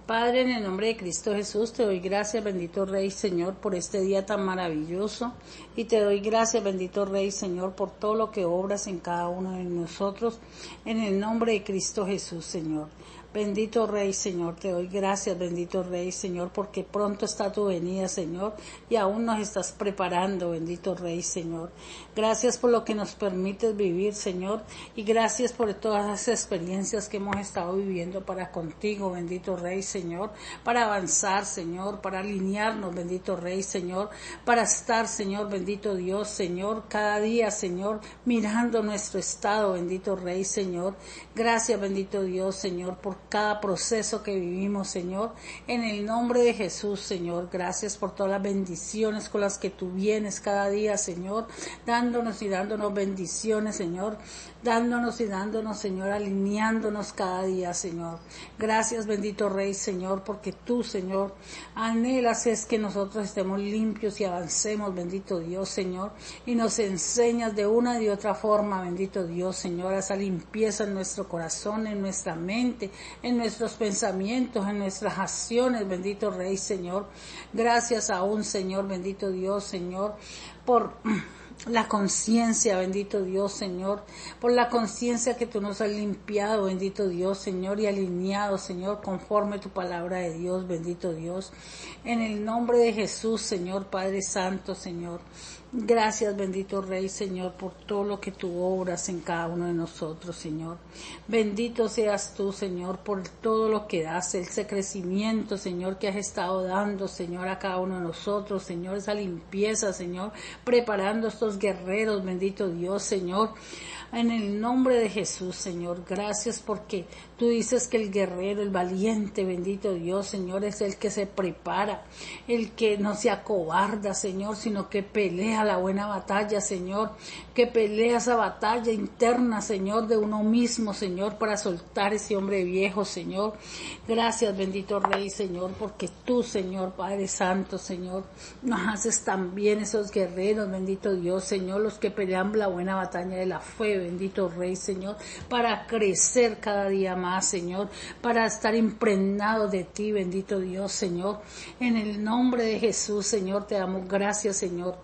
Padre, en el nombre de Cristo Jesús, te doy gracias, bendito Rey, Señor, por este día tan maravilloso. Y te doy gracias, bendito Rey, Señor, por todo lo que obras en cada uno de nosotros. En el nombre de Cristo Jesús, Señor. Bendito Rey, Señor, te doy gracias, bendito Rey, Señor, porque pronto está tu venida, Señor, y aún nos estás preparando, bendito Rey, Señor. Gracias por lo que nos permites vivir, Señor, y gracias por todas las experiencias que hemos estado viviendo para contigo, bendito Rey, Señor, para avanzar, Señor, para alinearnos, bendito Rey, Señor, para estar, Señor, bendito Dios, Señor, cada día, Señor, mirando nuestro estado, bendito Rey, Señor. Gracias, bendito Dios, Señor, por cada proceso que vivimos, Señor, en el nombre de Jesús, Señor. Gracias por todas las bendiciones con las que tú vienes cada día, Señor, dándonos y dándonos bendiciones, Señor, dándonos y dándonos, Señor, alineándonos cada día, Señor. Gracias, bendito Rey, Señor, porque tú, Señor, anhelas es que nosotros estemos limpios y avancemos, bendito Dios, Señor, y nos enseñas de una y de otra forma, bendito Dios, Señor, esa limpieza en nuestro corazón, en nuestra mente, en nuestros pensamientos, en nuestras acciones, bendito Rey, Señor. Gracias aún, Señor, bendito Dios, Señor, por la conciencia, bendito Dios, Señor, por la conciencia que tú nos has limpiado, bendito Dios, Señor, y alineado, Señor, conforme tu palabra de Dios, bendito Dios. En el nombre de Jesús, Señor, Padre Santo, Señor. Gracias, bendito Rey, Señor, por todo lo que tú obras en cada uno de nosotros, Señor. Bendito seas tú, Señor, por todo lo que das, ese crecimiento, Señor, que has estado dando, Señor, a cada uno de nosotros, Señor, esa limpieza, Señor, preparando estos guerreros, bendito Dios, Señor. En el nombre de Jesús, Señor, gracias porque tú dices que el guerrero, el valiente, bendito Dios, Señor, es el que se prepara, el que no se acobarda, Señor, sino que pelea la buena batalla, Señor, que pelea esa batalla interna, Señor, de uno mismo, Señor, para soltar ese hombre viejo, Señor. Gracias, bendito Rey, Señor, porque tú, Señor, Padre Santo, Señor, nos haces también esos guerreros, bendito Dios, Señor, los que pelean la buena batalla de la fe, bendito Rey, Señor, para crecer cada día más, Señor, para estar impregnado de ti, bendito Dios, Señor. En el nombre de Jesús, Señor, te damos gracias, Señor,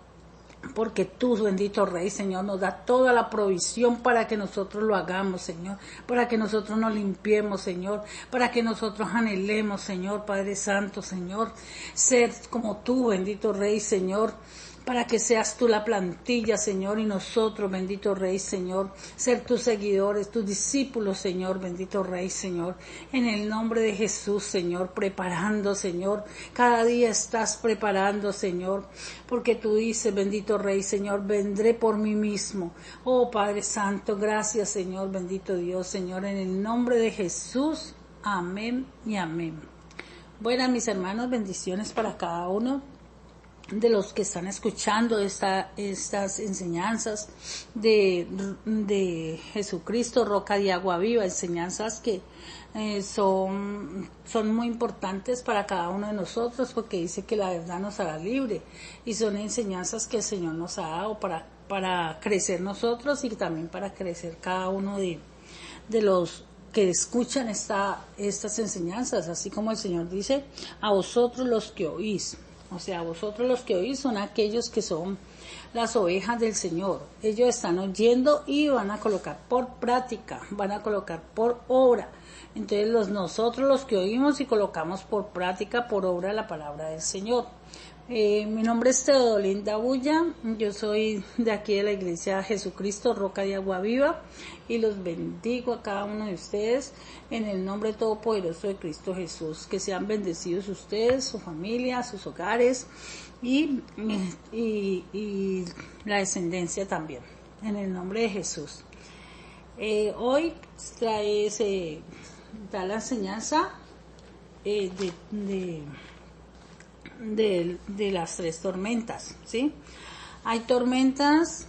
porque tú, bendito Rey, Señor, nos da toda la provisión para que nosotros lo hagamos, Señor, para que nosotros nos limpiemos, Señor, para que nosotros anhelemos, Señor, Padre Santo, Señor, ser como tú, bendito Rey, Señor, para que seas tú la plantilla, Señor, y nosotros, bendito Rey, Señor, ser tus seguidores, tus discípulos, Señor, bendito Rey, Señor, en el nombre de Jesús, Señor, preparando, Señor, cada día estás preparando, Señor, porque tú dices, bendito Rey, Señor, vendré por mí mismo. Oh, Padre Santo, gracias, Señor, bendito Dios, Señor, en el nombre de Jesús, amén y amén. Bueno, mis hermanos, bendiciones para cada uno de los que están escuchando estas enseñanzas de Jesucristo, roca de agua viva, enseñanzas que son muy importantes para cada uno de nosotros, porque dice que la verdad nos hará libre, y son enseñanzas que el Señor nos ha dado para crecer nosotros y también para crecer cada uno de los que escuchan estas enseñanzas, así como el Señor dice, a vosotros los que oís. O sea, vosotros los que oís son aquellos que son las ovejas del Señor. Ellos están oyendo y van a colocar por práctica, van a colocar por obra. Entonces nosotros los que oímos y colocamos por práctica, por obra la palabra del Señor. Mi nombre es Teodolinda Bulla, yo soy de aquí de la Iglesia Jesucristo, Roca de Agua Viva, y los bendigo a cada uno de ustedes en el nombre todopoderoso de Cristo Jesús. Que sean bendecidos ustedes, su familia, sus hogares y la descendencia también, en el nombre de Jesús. Hoy da la enseñanza de las tres tormentas, ¿sí? Hay tormentas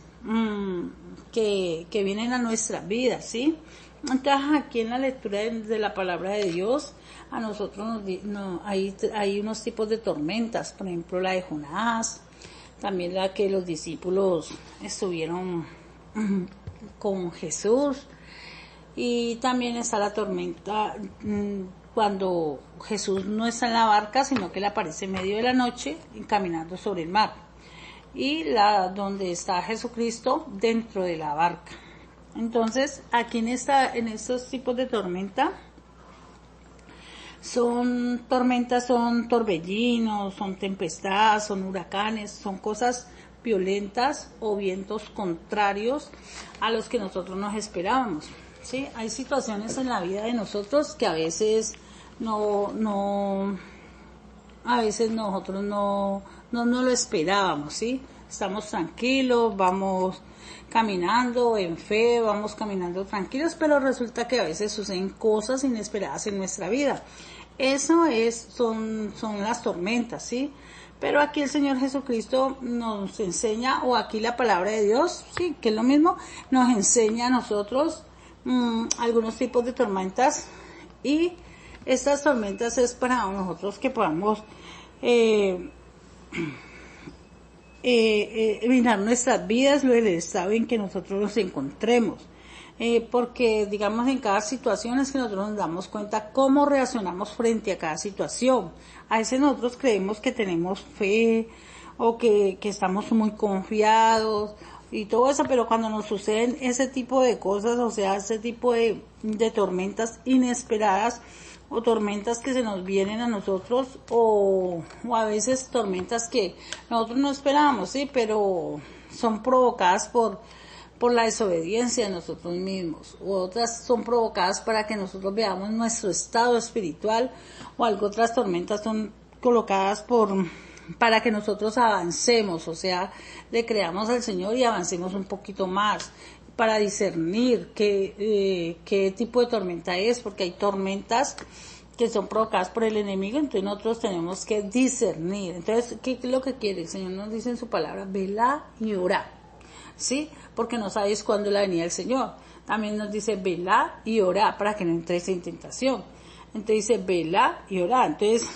que vienen a nuestras vidas, ¿sí? Entonces, aquí en la lectura de la palabra de Dios, a nosotros hay unos tipos de tormentas, por ejemplo la de Jonás, también la que los discípulos estuvieron con Jesús, y también está la tormenta cuando Jesús no está en la barca, sino que le aparece en medio de la noche caminando sobre el mar. Y donde está Jesucristo dentro de la barca. Entonces, aquí en estos tipos de tormenta, son tormentas, son torbellinos, son tempestades, son huracanes, son cosas violentas o vientos contrarios a los que nosotros nos esperábamos. ¿Sí? Hay situaciones en la vida de nosotros que a veces a veces nosotros no lo esperábamos, ¿sí? Estamos tranquilos, vamos caminando en fe, vamos caminando tranquilos, pero resulta que a veces suceden cosas inesperadas en nuestra vida. Eso son las tormentas, ¿sí? Pero aquí el Señor Jesucristo nos enseña, o aquí la palabra de Dios, sí, que es lo mismo, nos enseña a nosotros algunos tipos de tormentas, y estas tormentas es para nosotros que podamos mirar nuestras vidas, lo del estado en que nosotros nos encontremos. Porque digamos en cada situación es que nosotros nos damos cuenta cómo reaccionamos frente a cada situación. A veces nosotros creemos que tenemos fe o que estamos muy confiados y todo eso, pero cuando nos suceden ese tipo de cosas, o sea, ese tipo de tormentas inesperadas o tormentas que se nos vienen a nosotros, o a veces tormentas que nosotros no esperábamos, sí, pero son provocadas por la desobediencia de nosotros mismos, u otras son provocadas para que nosotros veamos nuestro estado espiritual, o otras tormentas son colocadas para que nosotros avancemos, o sea, le creamos al Señor y avancemos un poquito más, para discernir qué tipo de tormenta es, porque hay tormentas que son provocadas por el enemigo, entonces nosotros tenemos que discernir. Entonces, ¿qué es lo que quiere? El Señor nos dice en su palabra, velá y orá, ¿sí? Porque no sabéis cuándo es la venida del Señor. También nos dice, velá y orá, para que no entréis en tentación. Entonces dice, velá y orá. Entonces,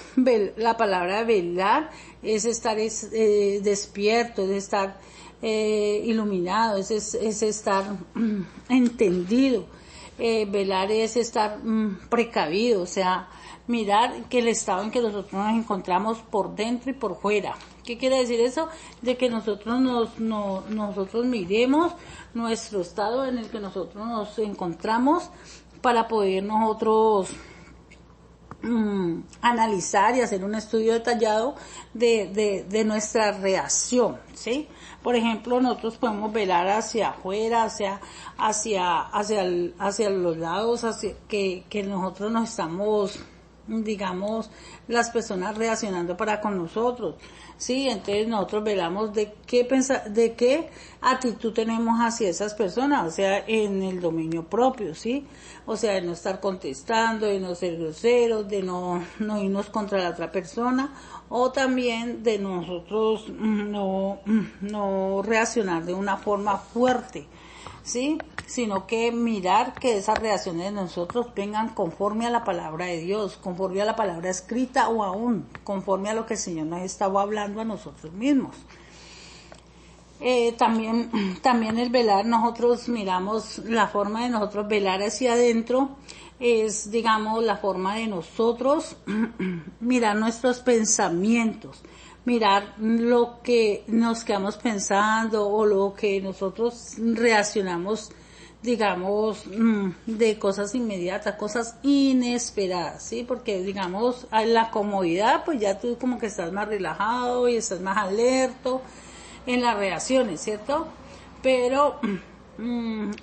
la palabra velar es estar despierto, es estar iluminado, es estar entendido. Velar es estar precavido, o sea, mirar que el estado en que nosotros nos encontramos por dentro y por fuera. ¿Qué quiere decir eso? De que nosotros nosotros miremos nuestro estado en el que nosotros nos encontramos, para poder nosotros analizar y hacer un estudio detallado de nuestra reacción, ¿sí? Por ejemplo, nosotros podemos velar hacia afuera, hacia los lados, que nosotros nos estamos, digamos, las personas reaccionando para con nosotros, ¿sí? Entonces nosotros velamos de qué actitud tenemos hacia esas personas, o sea, en el dominio propio, ¿sí? O sea, de no estar contestando, de no ser groseros, de no irnos contra la otra persona, o también de nosotros no reaccionar de una forma fuerte, ¿sí? Sino que mirar que esas reacciones de nosotros vengan conforme a la palabra de Dios, conforme a la palabra escrita, o aún conforme a lo que el Señor nos estaba hablando a nosotros mismos. También el velar, nosotros miramos la forma de nosotros velar hacia adentro, es, digamos, la forma de nosotros mirar nuestros pensamientos, mirar lo que nos quedamos pensando o lo que nosotros reaccionamos, digamos, de cosas inmediatas, cosas inesperadas, ¿sí? Porque, digamos, en la comodidad, pues ya tú como que estás más relajado y estás más alerto en las reacciones, ¿cierto? Pero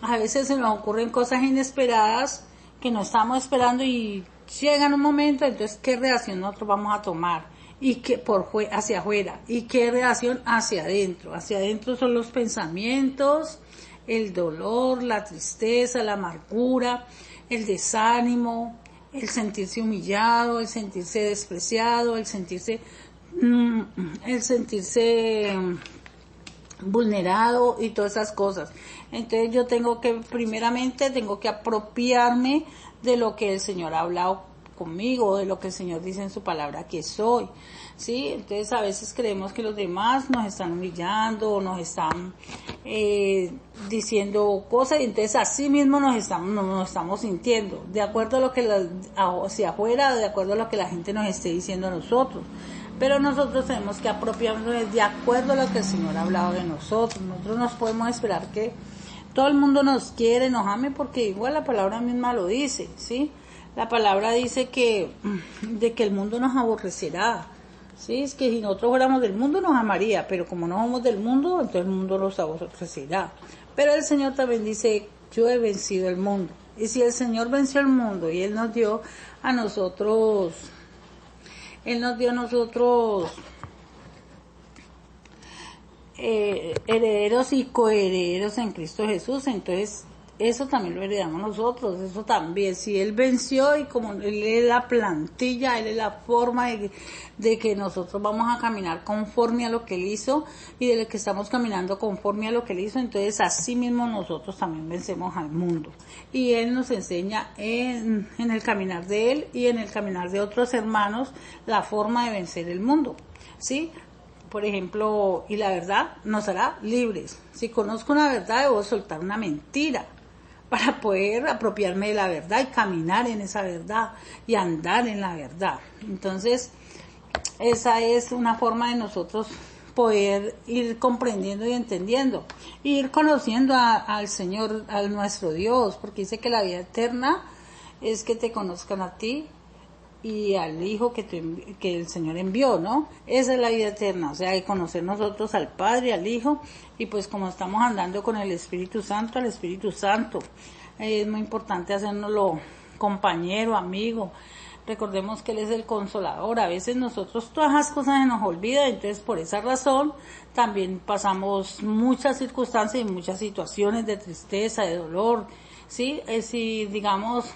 a veces se nos ocurren cosas inesperadas que no estamos esperando y llegan un momento, entonces, ¿qué reacción nosotros vamos a tomar? Y que hacia afuera, y qué reacción hacia adentro. Hacia adentro son los pensamientos, el dolor, la tristeza, la amargura, el desánimo, el sentirse humillado, el sentirse despreciado, el sentirse vulnerado y todas esas cosas. Entonces yo primeramente tengo que apropiarme de lo que el Señor ha hablado conmigo, de lo que el Señor dice en su palabra que soy, ¿sí? Entonces a veces creemos que los demás nos están humillando, nos están diciendo cosas, y entonces así mismo nos estamos sintiendo, de acuerdo a lo que hacia afuera, de acuerdo a lo que la gente nos esté diciendo a nosotros. Pero nosotros tenemos que apropiarnos de acuerdo a lo que el Señor ha hablado de nosotros. Nosotros nos podemos esperar que todo el mundo nos quiere, nos ame, porque igual la palabra misma lo dice, ¿sí? La palabra dice de que el mundo nos aborrecerá, ¿sí? Es que si nosotros fuéramos del mundo nos amaría, pero como no somos del mundo, entonces el mundo nos aborrecerá. Pero el Señor también dice, yo he vencido el mundo. Y si el Señor venció el mundo y Él nos dio a nosotros, herederos y coherederos en Cristo Jesús, entonces eso también lo heredamos nosotros, eso también, si Él venció y como Él es la plantilla, Él es la forma de que nosotros vamos a caminar conforme a lo que Él hizo y de lo que estamos caminando conforme a lo que Él hizo, entonces así mismo nosotros también vencemos al mundo. Y Él nos enseña en el caminar de Él y en el caminar de otros hermanos la forma de vencer el mundo, ¿sí? Por ejemplo, y la verdad nos hará libres. Si conozco una verdad, debo soltar una mentira para poder apropiarme de la verdad y caminar en esa verdad y andar en la verdad. Entonces, esa es una forma de nosotros poder ir comprendiendo y entendiendo, ir conociendo al Señor, a nuestro Dios, porque dice que la vida eterna es que te conozcan a ti y al Hijo que el Señor envió, ¿no? Esa es la vida eterna, o sea, hay que conocer nosotros al Padre, al Hijo, y pues como estamos andando con el Espíritu Santo, al Espíritu Santo, es muy importante hacérnoslo compañero, amigo. Recordemos que Él es el Consolador. A veces nosotros todas las cosas se nos olvidan, entonces por esa razón también pasamos muchas circunstancias y muchas situaciones de tristeza, de dolor, ¿sí? Si digamos,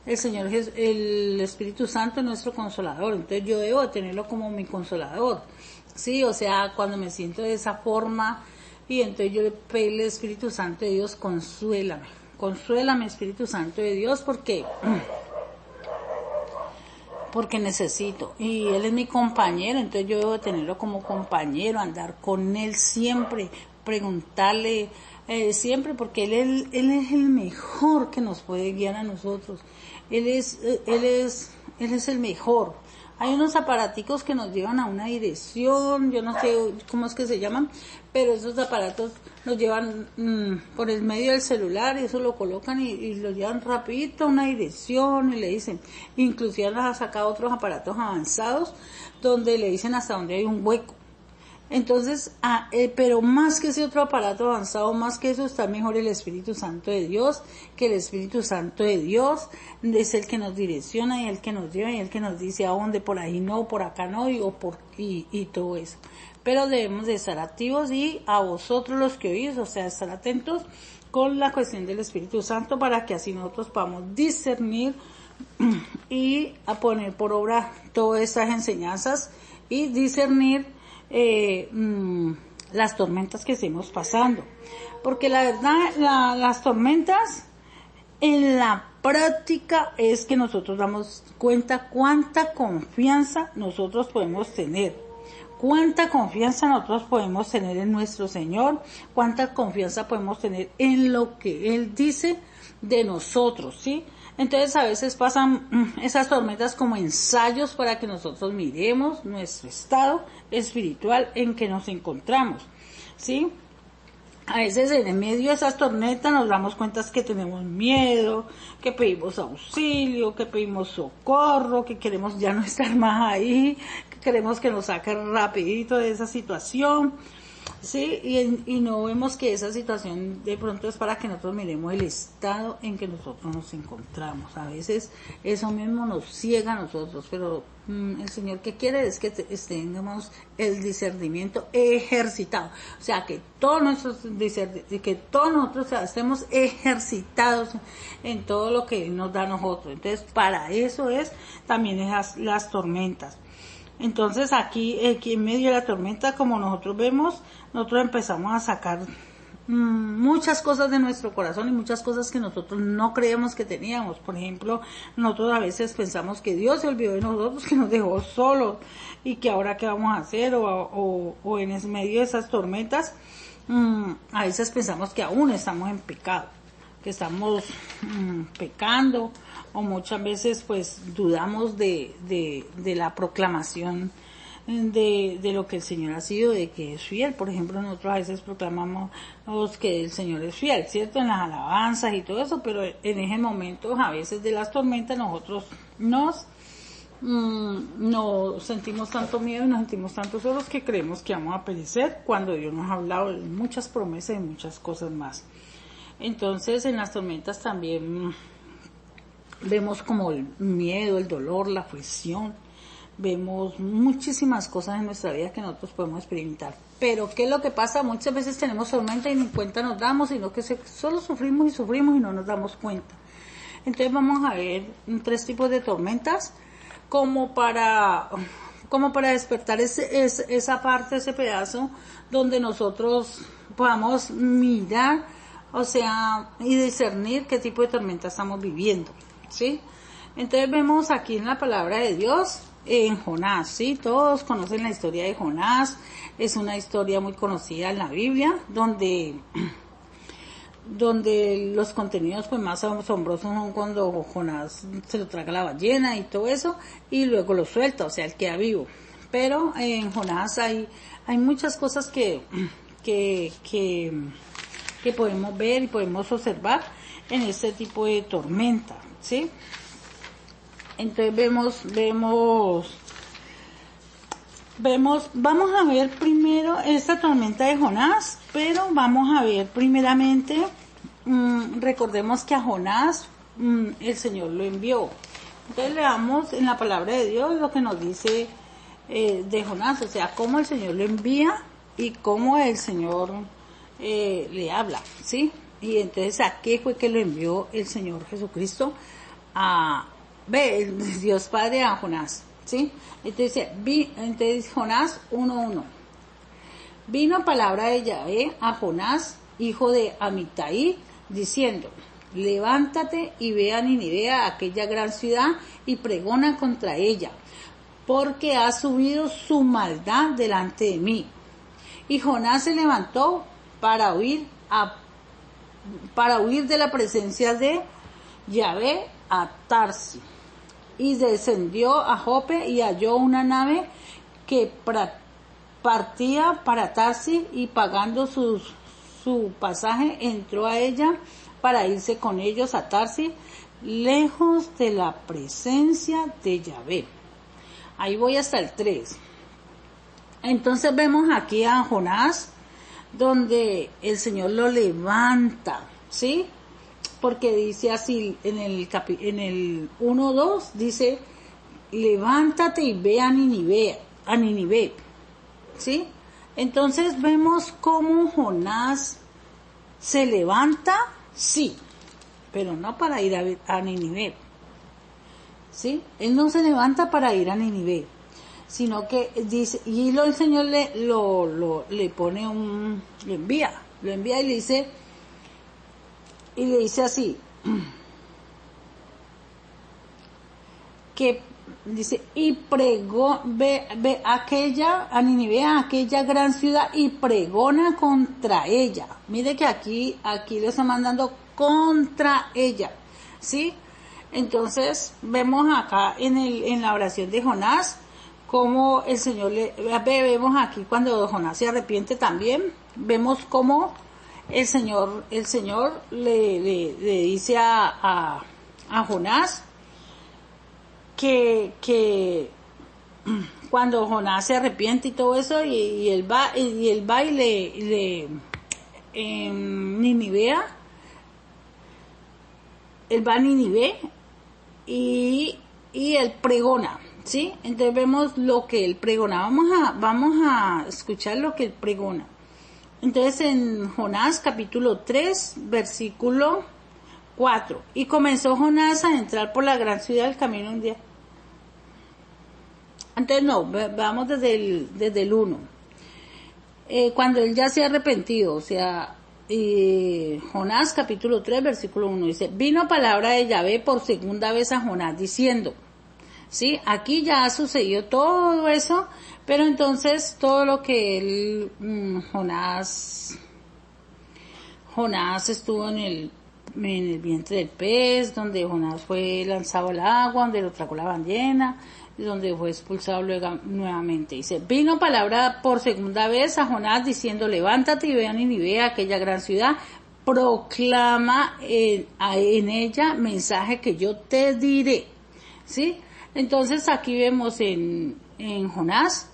el Señor, el Espíritu Santo es nuestro Consolador, entonces yo debo tenerlo como mi Consolador, ¿sí? O sea, cuando me siento de esa forma, y entonces yo le pido al Espíritu Santo de Dios, consuélame Espíritu Santo de Dios, porque necesito, y Él es mi compañero, entonces yo debo tenerlo como compañero, andar con Él siempre, preguntarle siempre, porque él es el mejor que nos puede guiar a nosotros, Él es el mejor. Hay unos aparaticos que nos llevan a una dirección, yo no sé cómo es que se llaman, pero esos aparatos nos llevan por el medio del celular, y eso lo colocan y lo llevan rapidito a una dirección y le dicen, inclusive han sacado otros aparatos avanzados donde le dicen hasta dónde hay un hueco. Entonces, pero más que ese otro aparato avanzado, más que eso, está mejor el Espíritu Santo de Dios, que el Espíritu Santo de Dios es el que nos direcciona y el que nos lleva y el que nos dice a dónde, por ahí no, por acá no, y todo eso. Pero debemos de estar activos, y a vosotros los que oís, o sea, estar atentos con la cuestión del Espíritu Santo, para que así nosotros podamos discernir y a poner por obra todas estas enseñanzas y discernir las tormentas que estemos pasando, porque la verdad las tormentas en la práctica es que nosotros damos cuenta cuánta confianza nosotros podemos tener, cuánta confianza nosotros podemos tener en nuestro Señor, cuánta confianza podemos tener en lo que Él dice de nosotros, ¿sí? Entonces a veces pasan esas tormentas como ensayos para que nosotros miremos nuestro estado espiritual en que nos encontramos, ¿sí? A veces en medio de esas tormentas nos damos cuenta que tenemos miedo, que pedimos auxilio, que pedimos socorro, que queremos ya no estar más ahí, que queremos que nos saquen rapidito de esa situación, ¿sí? Y no vemos que esa situación de pronto es para que nosotros miremos el estado en que nosotros nos encontramos. A veces eso mismo nos ciega a nosotros, pero el Señor que quiere es que tengamos el discernimiento ejercitado, o sea, que todos nosotros estemos ejercitados en todo lo que nos da a nosotros. Entonces, para eso es también las tormentas. Entonces aquí en medio de la tormenta, como nosotros vemos, nosotros empezamos a sacar muchas cosas de nuestro corazón y muchas cosas que nosotros no creíamos que teníamos. Por ejemplo, nosotros a veces pensamos que Dios se olvidó de nosotros, que nos dejó solos y que ahora qué vamos a hacer, o en medio de esas tormentas, a veces pensamos que aún estamos en pecado, que estamos pecando, o muchas veces pues dudamos de la proclamación de lo que el Señor ha sido, de que es fiel. Por ejemplo, nosotros a veces proclamamos que el Señor es fiel, ¿cierto? En las alabanzas y todo eso, pero en ese momento, a veces de las tormentas, nosotros nos sentimos tanto miedo y nos sentimos tanto solos que creemos que vamos a perecer, cuando Dios nos ha hablado de muchas promesas y muchas cosas más. Entonces, en las tormentas también vemos como el miedo, el dolor, la aflicción. Vemos muchísimas cosas en nuestra vida que nosotros podemos experimentar. Pero ¿qué es lo que pasa? Muchas veces tenemos tormenta y ni cuenta nos damos, sino que solo sufrimos y no nos damos cuenta. Entonces vamos a ver 3 tipos de tormentas como para despertar esa parte, ese pedazo donde nosotros podamos mirar, o sea, y discernir qué tipo de tormenta estamos viviendo, ¿sí? Entonces vemos aquí en la palabra de Dios, en Jonás, ¿sí? Todos conocen la historia de Jonás, es una historia muy conocida en la Biblia, donde los contenidos pues más asombrosos son cuando Jonás se lo traga la ballena y todo eso, y luego lo suelta, o sea, él queda vivo. Pero en Jonás hay muchas cosas que podemos ver y podemos observar en este tipo de tormenta, ¿sí? Entonces vamos a ver primero esta tormenta de Jonás, pero vamos a ver primeramente, recordemos que a Jonás el Señor lo envió. Entonces leamos en la palabra de Dios lo que nos dice de Jonás, o sea, cómo el Señor lo envía y cómo el Señor le habla, ¿sí? Y entonces, ¿a qué fue que lo envió el Señor Jesucristo? Dios Padre a Jonás, ¿sí? Entonces Jonás 1:1. Vino palabra de Yahvé a Jonás, hijo de Amitai, diciendo: levántate y ve a Nínive, aquella gran ciudad, y pregona contra ella, porque ha subido su maldad delante de mí. Y Jonás se levantó para huir de la presencia de Yahvé a Tarsis, y descendió a Jope y halló una nave que partía para Tarsis, y pagando su pasaje entró a ella para irse con ellos a Tarsis, lejos de la presencia de Yahvé. Ahí voy hasta el 3. Entonces vemos aquí a Jonás, donde el Señor lo levanta, ¿sí? Porque dice así en el 1:2, dice: levántate y ve a Nínive, ¿sí? Entonces vemos cómo Jonás se levanta, sí, pero no para ir a Nínive, ¿sí? Él no se levanta para ir a Nínive, sino que dice, y el Señor le pone lo envía y le dice así, que dice: y ve a Nínive, a aquella gran ciudad, y pregona contra ella. Mire que aquí le está mandando contra ella, ¿sí? Entonces vemos acá en la oración de Jonás cómo el Señor vemos aquí cuando Jonás se arrepiente también, vemos cómo el Señor le dice a Jonás que cuando Jonás se arrepiente y todo eso, y él va y en Nínive, él va a Nínive y él pregona, ¿sí? Entonces vemos lo que él pregona. Vamos a escuchar lo que él pregona. Entonces en Jonás capítulo 3, versículo 4. Y comenzó Jonás a entrar por la gran ciudad del camino un día. Entonces vamos desde el 1. Cuando él ya se ha arrepentido, o sea, Jonás capítulo 3 versículo 1 dice, vino palabra de Yahvé por segunda vez a Jonás diciendo, ¿sí? Aquí ya ha sucedido todo eso, pero entonces todo lo que Jonás estuvo en el vientre del pez, donde Jonás fue lanzado al agua, donde lo tragó la ballena, donde fue expulsado luego nuevamente. Dice, vino palabra por segunda vez a Jonás diciendo, levántate y ve a Nínive, aquella gran ciudad, proclama en ella mensaje que yo te diré. ¿Sí? Entonces aquí vemos en Jonás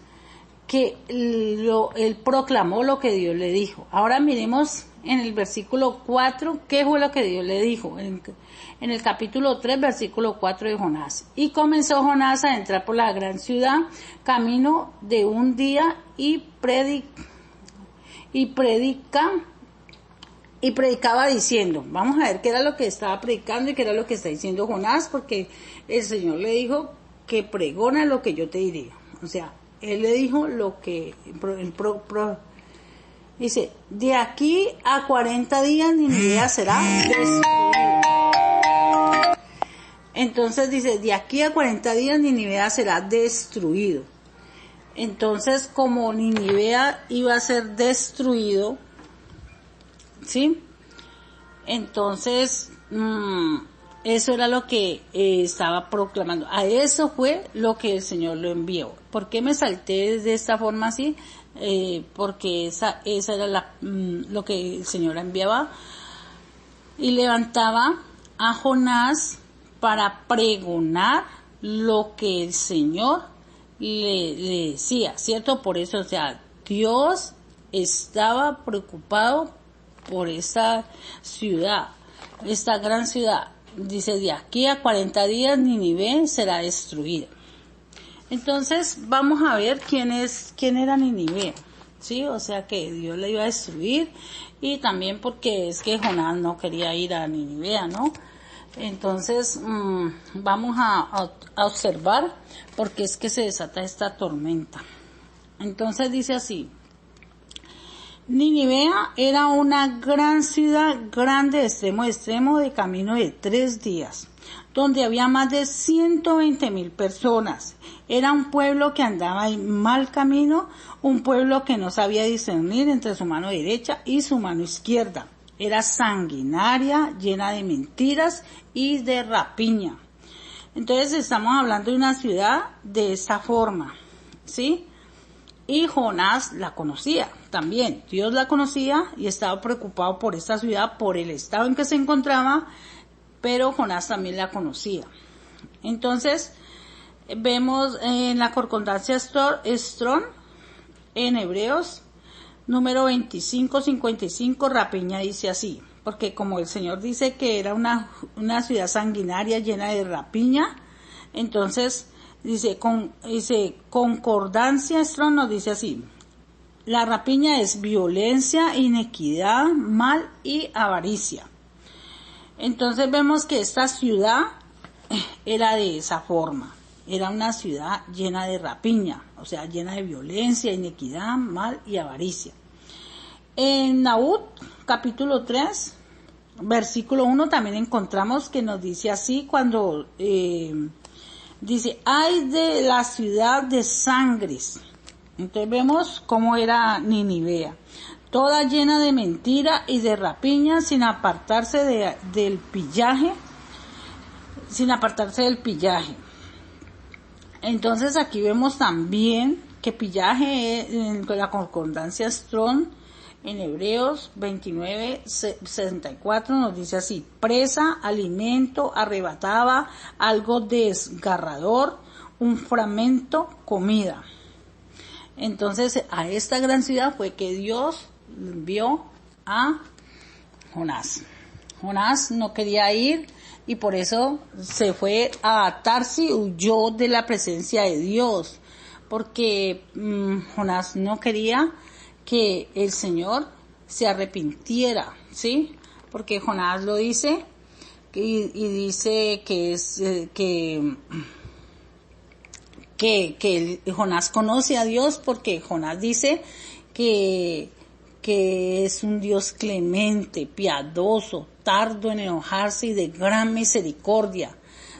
que él proclamó lo que Dios le dijo. Ahora miremos en el versículo 4 qué fue lo que Dios le dijo. En el capítulo 3, versículo 4 de Jonás. Y comenzó Jonás a entrar por la gran ciudad, camino de un día, y predicaba diciendo, vamos a ver qué era lo que estaba predicando y qué era lo que está diciendo Jonás, porque el Señor le dijo que pregona lo que yo te diré. O sea, él le dijo lo que dice, de aquí a 40 días Nínive será destruida. Entonces dice, de aquí a 40 días Nínive será destruido. Entonces, como Nínive iba a ser destruido, ¿sí? Entonces, eso era lo que estaba proclamando. A eso fue lo que el Señor lo envió. ¿Por qué me salté de esta forma así? Porque esa era lo que el Señor enviaba. Y levantaba a Jonás para pregonar lo que el Señor le decía, ¿cierto? Por eso, o sea, Dios estaba preocupado por esta ciudad, esta gran ciudad. Dice, de aquí a 40 días Nínive será destruida. Entonces, vamos a ver quién era Nínive, ¿sí? O sea, que Dios la iba a destruir, y también porque es que Jonás no quería ir a Nínive, ¿no? Entonces, vamos a observar por qué es que se desata esta tormenta. Entonces dice así, Nínive era una gran ciudad, grande de extremo a extremo, de camino de 3 días, donde había más de 120,000 personas. Era un pueblo que andaba en mal camino, un pueblo que no sabía discernir entre su mano derecha y su mano izquierda. Era sanguinaria, llena de mentiras y de rapiña. Entonces estamos hablando de una ciudad de esta forma, ¿sí? Y Jonás la conocía también. Dios la conocía y estaba preocupado por esta ciudad, por el estado en que se encontraba, pero Jonás también la conocía. Entonces, vemos en la concordancia Strong, en Hebreos, número 2555, rapiña dice así, porque como el Señor dice que era una ciudad sanguinaria llena de rapiña, entonces dice concordancia Strong nos dice así, la rapiña es violencia, inequidad, mal y avaricia. Entonces vemos que esta ciudad era de esa forma, era una ciudad llena de rapiña, o sea, llena de violencia, inequidad, mal y avaricia. En Nahum, capítulo 3, versículo 1, también encontramos que nos dice así cuando dice, ay de la ciudad de sangres. Entonces vemos cómo era Nínive, toda llena de mentira y de rapiña, sin apartarse del pillaje. Entonces aquí vemos también que pillaje en la concordancia Strong en Hebreos 29:64 nos dice así, presa, alimento, arrebataba, algo desgarrador, un fragmento, comida. Entonces a esta gran ciudad fue que Dios envió a Jonás. Jonás no quería ir y por eso se fue a Tarsis, huyó de la presencia de Dios, porque Jonás no quería que el Señor se arrepintiera, ¿sí? Porque Jonás lo dice y dice que es que Jonás conoce a Dios, porque Jonás dice que que es un Dios clemente, piadoso, tardo en enojarse y de gran misericordia,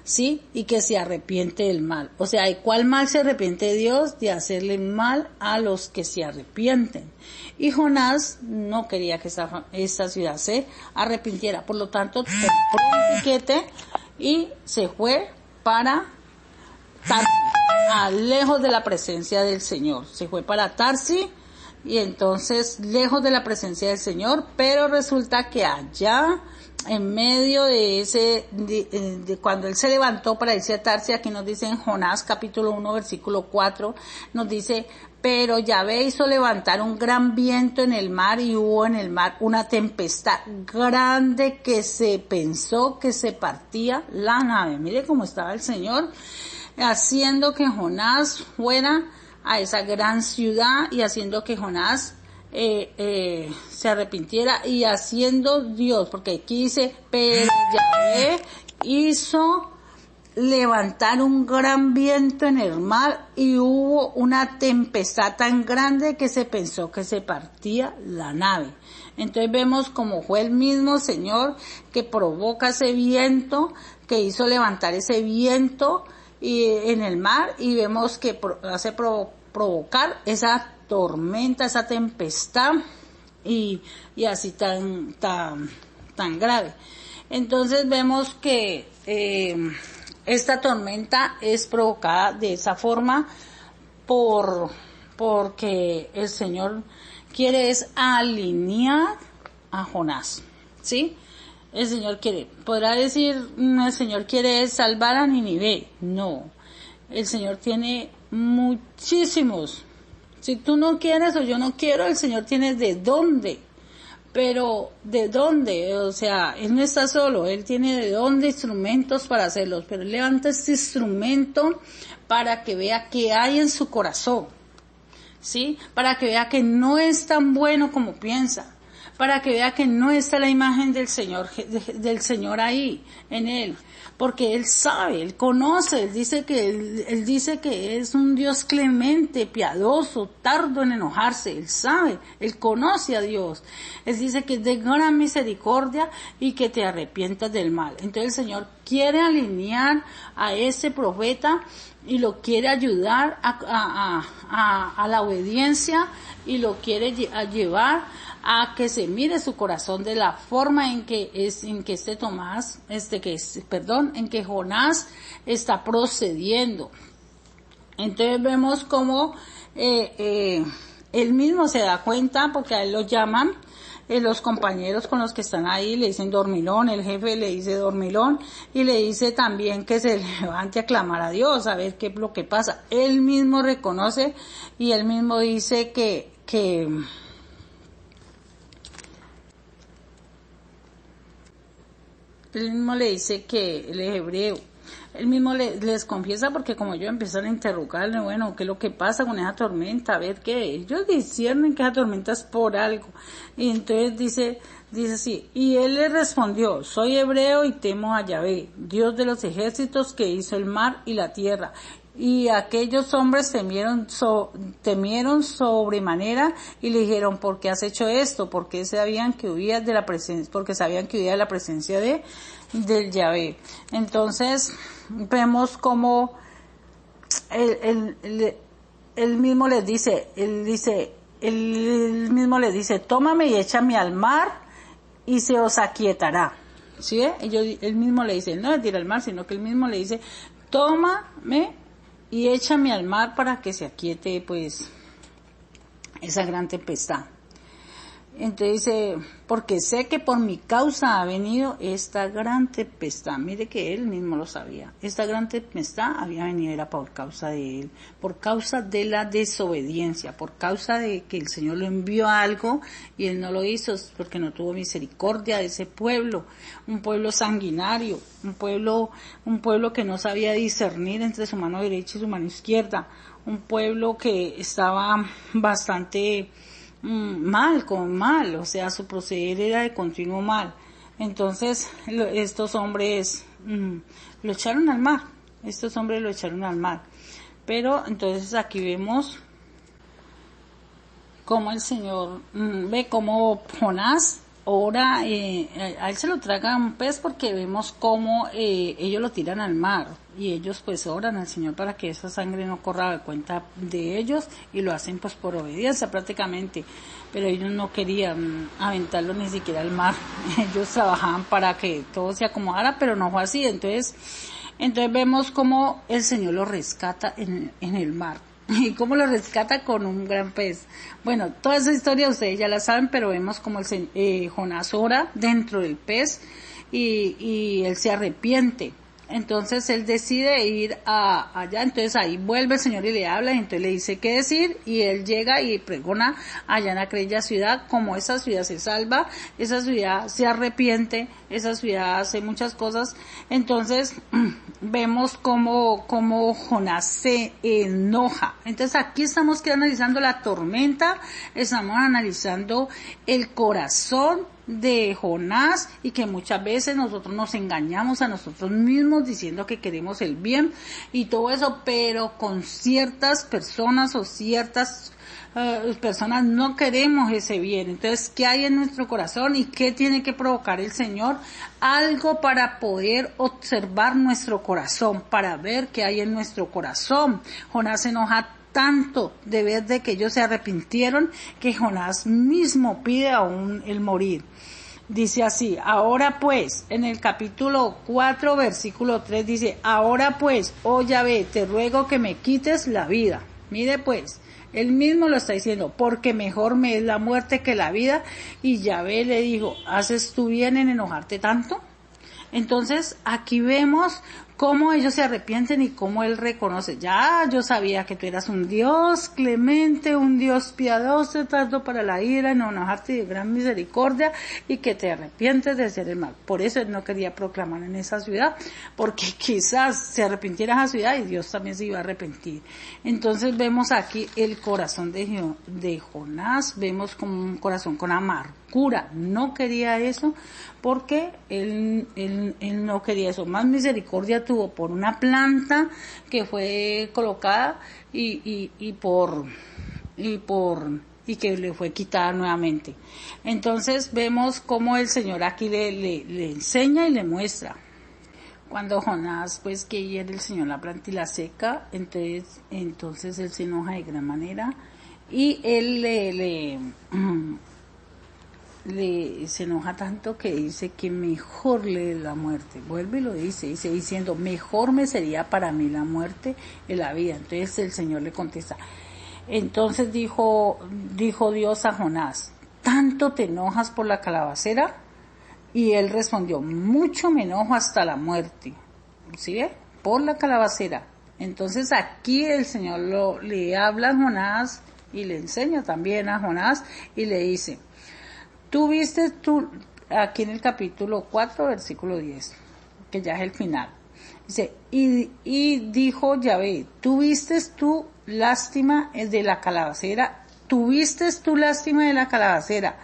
¿sí? Y que se arrepiente del mal. O sea, ¿de cuál mal se arrepiente Dios? De hacerle mal a los que se arrepienten. Y Jonás no quería que esta ciudad se arrepintiera. Por lo tanto, compró un tiquete y se fue para Tarsis, lejos de la presencia del Señor. Se fue para Tarsis y entonces lejos de la presencia del Señor, pero resulta que allá en medio de cuando él se levantó para irse a Tarsis, aquí nos dice en Jonás capítulo 1 versículo 4, nos dice: pero Yahvé hizo levantar un gran viento en el mar y hubo en el mar una tempestad grande que se pensó que se partía la nave. Mire cómo estaba el Señor haciendo que Jonás fuera a esa gran ciudad y haciendo que Jonás se arrepintiera, y haciendo Dios, porque aquí dice: pero Yahvé hizo levantar un gran viento en el mar y hubo una tempestad tan grande que se pensó que se partía la nave. Entonces vemos como fue el mismo Señor que provoca ese viento, que hizo levantar ese viento en el mar, y vemos que hace provocar esa tormenta, esa tempestad y así tan grave. Entonces vemos que esta tormenta es provocada de esa forma porque el Señor quiere es alinear a Jonás, ¿sí? El Señor quiere, podrá decir, el Señor quiere salvar a Nínive. No, el Señor tiene muchísimos. Si tú no quieres o yo no quiero, el Señor tiene de dónde. Pero ¿de dónde? O sea, Él no está solo, Él tiene de dónde instrumentos para hacerlos, pero Él levanta este instrumento para que vea qué hay en su corazón, ¿sí? Para que vea que no es tan bueno como piensa, para que vea que no está la imagen del Señor ahí, en Él, porque Él sabe, Él conoce, Él dice que es un Dios clemente, piadoso, tardo en enojarse. Él sabe, Él conoce a Dios. Él dice que es de gran misericordia y que te arrepientas del mal. Entonces el Señor quiere alinear a ese profeta y lo quiere ayudar a la obediencia, y lo quiere llevar a que se mire su corazón de la forma en que Jonás está procediendo. Entonces vemos cómo él mismo se da cuenta, porque a él lo llaman los compañeros con los que están ahí, le dicen dormilón, el jefe le dice dormilón, y le dice también que se levante a clamar a Dios, a ver qué es lo que pasa. Él mismo reconoce y él mismo dice que él mismo le dice que él es hebreo. Él mismo les confiesa, porque como ellos empiezan a interrogarle, bueno, ¿qué es lo que pasa con esa tormenta? A ver qué. Ellos disciernen que esa tormenta es por algo. Y entonces dice así: y él le respondió: soy hebreo y temo a Yahvé, Dios de los ejércitos, que hizo el mar y la tierra. Y aquellos hombres temieron sobremanera y le dijeron: ¿por qué has hecho esto? Porque sabían que huías de la presencia, del Yahvé. Entonces vemos como él mismo les dice, él mismo les dice: tómame y échame al mar y se os aquietará. ¿Sí? Él mismo le dice, no le tira al mar, sino que él mismo le dice: tómame y échame al mar para que se aquiete pues esa gran tempestad. Entonces dice: porque sé que por mi causa ha venido esta gran tempestad. Mire que él mismo lo sabía. Esta gran tempestad había venido, era por causa de él, por causa de la desobediencia, por causa de que el Señor lo envió a algo y él no lo hizo, porque no tuvo misericordia de ese pueblo, un pueblo sanguinario, un pueblo que no sabía discernir entre su mano derecha y su mano izquierda, un pueblo que estaba bastante mal, o sea, su proceder era de continuo mal. Entonces estos hombres lo echaron al mar, pero entonces aquí vemos cómo el Señor ve cómo Jonás ora, a él se lo traga un pez porque vemos cómo ellos lo tiran al mar y ellos pues oran al Señor para que esa sangre no corra de cuenta de ellos y lo hacen pues por obediencia prácticamente, pero ellos no querían aventarlo ni siquiera al mar. Ellos trabajaban para que todo se acomodara, pero no fue así. Entonces vemos cómo el Señor lo rescata en el mar. ¿Y cómo lo rescata? Con un gran pez. Bueno, toda esa historia ustedes ya la saben, pero vemos como Jonás ora dentro del pez y él se arrepiente. Entonces él decide ir allá, entonces ahí vuelve el Señor y le habla, y entonces le dice qué decir, y él llega y pregona allá en aquella ciudad, como esa ciudad se salva, esa ciudad se arrepiente, esa ciudad hace muchas cosas. Entonces vemos cómo Jonás se enoja. Entonces aquí estamos analizando la tormenta, estamos analizando el corazón de Jonás, y que muchas veces nosotros nos engañamos a nosotros mismos diciendo que queremos el bien y todo eso, pero con ciertas personas o ciertas personas no queremos ese bien. Entonces, ¿qué hay en nuestro corazón y qué tiene que provocar el Señor? Algo para poder observar nuestro corazón, para ver qué hay en nuestro corazón. Jonás se enoja tanto de ver de que ellos se arrepintieron que Jonás mismo pide aún el morir. Dice así: ahora pues, en el capítulo 4, versículo 3 dice: ahora pues, oh Yahvé, te ruego que me quites la vida. Mire pues, él mismo lo está diciendo, porque mejor me es la muerte que la vida. Y Yahvé le dijo: ¿haces tú bien en enojarte tanto? Entonces aquí vemos cómo ellos se arrepienten y cómo él reconoce: ya yo sabía que tú eras un Dios clemente, un Dios piadoso, tardo para la ira, no enojarte, de gran misericordia, y que te arrepientes de hacer el mal. Por eso él no quería proclamar en esa ciudad, porque quizás se arrepintiera esa ciudad y Dios también se iba a arrepentir. Entonces vemos aquí el corazón de Jonás, vemos como un corazón con amargura. No quería eso porque él no quería eso. Más misericordia tuvo por una planta que fue colocada y que le fue quitada nuevamente. Entonces vemos cómo el Señor aquí le enseña y le muestra. Cuando Jonás pues que hiere el Señor la planta y la seca, entonces él se enoja de gran manera y él se enoja tanto que dice que mejor le es la muerte. Vuelve y lo dice diciendo: mejor me sería para mí la muerte que la vida. Entonces el Señor le contesta. Entonces dijo Dios a Jonás: ¿tanto te enojas por la calabacera? Y él respondió: mucho me enojo hasta la muerte. ¿Sí ve? Por la calabacera. Entonces aquí el Señor le habla a Jonás y le enseña también a Jonás y le dice: aquí en el capítulo 4, versículo 10, que ya es el final. Dice: y dijo Yahvé: ¿tuviste tú lástima de la calabacera? ¿Tuviste tú lástima de la calabacera,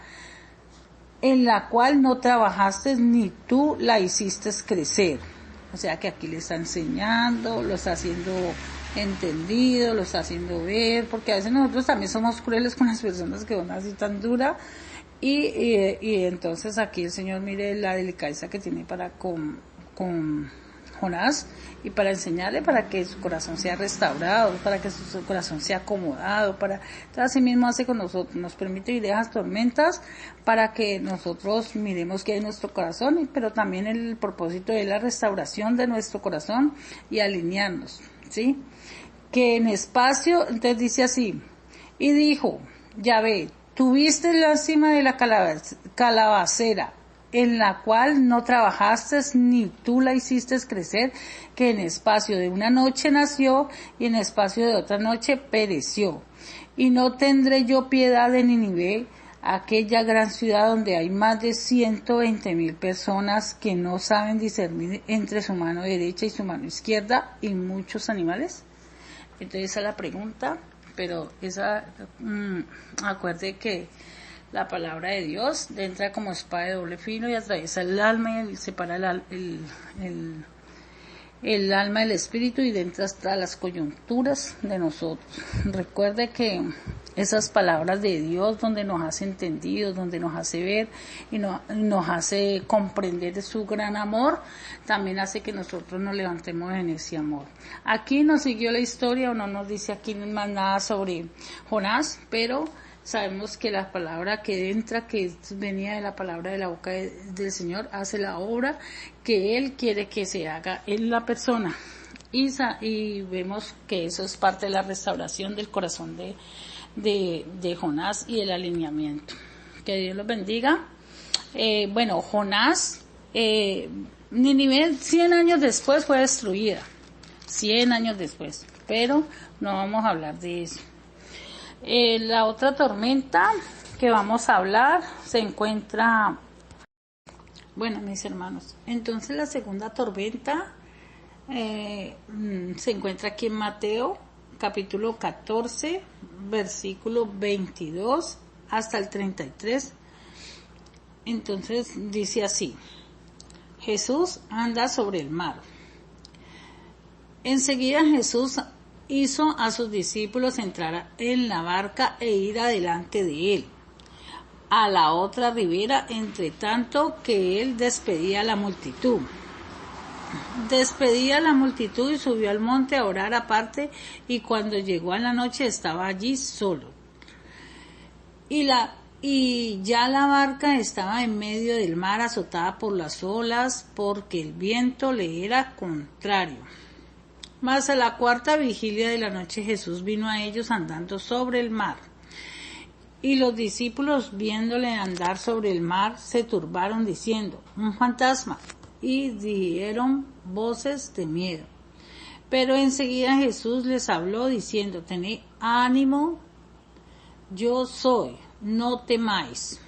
en la cual no trabajaste ni tú la hiciste crecer? O sea que aquí le está enseñando, lo está haciendo entendido, lo está haciendo ver, porque a veces nosotros también somos crueles con las personas que van así tan dura. Y entonces aquí el Señor, mire la delicadeza que tiene para con Jonás, y para enseñarle, para que su corazón sea restaurado, para que su corazón sea acomodado, entonces así mismo hace con nosotros, nos permite vivir esas tormentas para que nosotros miremos qué hay en nuestro corazón, pero también el propósito de la restauración de nuestro corazón y alinearnos, ¿sí? Que en espacio, entonces dice así: y dijo Yahvé: ¿tuviste lástima de la calabacera, en la cual no trabajaste ni tú la hiciste crecer, que en espacio de una noche nació y en espacio de otra noche pereció? Y no tendré yo piedad de Nínive, aquella gran ciudad donde hay más de 120,000 personas que no saben discernir entre su mano derecha y su mano izquierda, y muchos animales. Entonces esa es la pregunta. Pero acuerde que la palabra de Dios entra como espada de doble filo y atraviesa el alma y separa el alma, el espíritu y entra hasta las coyunturas de nosotros. Recuerde que esas palabras de Dios donde nos hace entendidos, donde nos hace ver y nos hace comprender su gran amor, también hace que nosotros nos levantemos en ese amor. Aquí nos siguió la historia, o no nos dice aquí más nada sobre Jonás, pero sabemos que la palabra que entra, que venía de la palabra de la boca del Señor, hace la obra que Él quiere que se haga en la persona. Y vemos que eso es parte de la restauración del corazón de Jonás y el alineamiento. Que Dios los bendiga. Jonás, Nínive 100 años después fue destruida. 100 años después. Pero no vamos a hablar de eso. La otra tormenta que vamos a hablar se encuentra, mis hermanos, entonces la segunda tormenta se encuentra aquí en Mateo, capítulo 14, versículo 22 hasta el 33. Entonces dice así: Jesús anda sobre el mar. Enseguida Jesús hizo a sus discípulos entrar en la barca e ir adelante de él a la otra ribera, entre tanto que él despedía a la multitud. Despedía a la multitud y subió al monte a orar aparte, y cuando llegó a la noche estaba allí solo. Y ya la barca estaba en medio del mar, azotada por las olas, porque el viento le era contrario. Mas a la cuarta vigilia de la noche Jesús vino a ellos andando sobre el mar. Y los discípulos, viéndole andar sobre el mar, se turbaron diciendo: un fantasma, y dieron voces de miedo. Pero enseguida Jesús les habló diciendo: tened ánimo, yo soy, no temáis.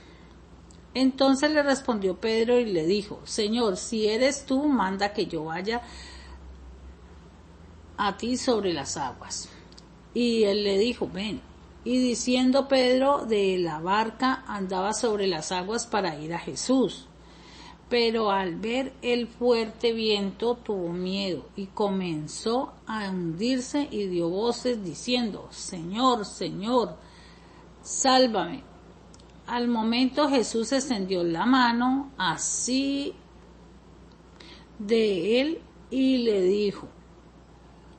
Entonces le respondió Pedro y le dijo: Señor, si eres tú, manda que yo vaya a ti sobre las aguas. Y él le dijo: ven. Y diciendo Pedro de la barca, andaba sobre las aguas para ir a Jesús. Pero al ver el fuerte viento tuvo miedo y comenzó a hundirse y dio voces diciendo: Señor, Señor, sálvame. Al momento Jesús extendió la mano así de él y le dijo: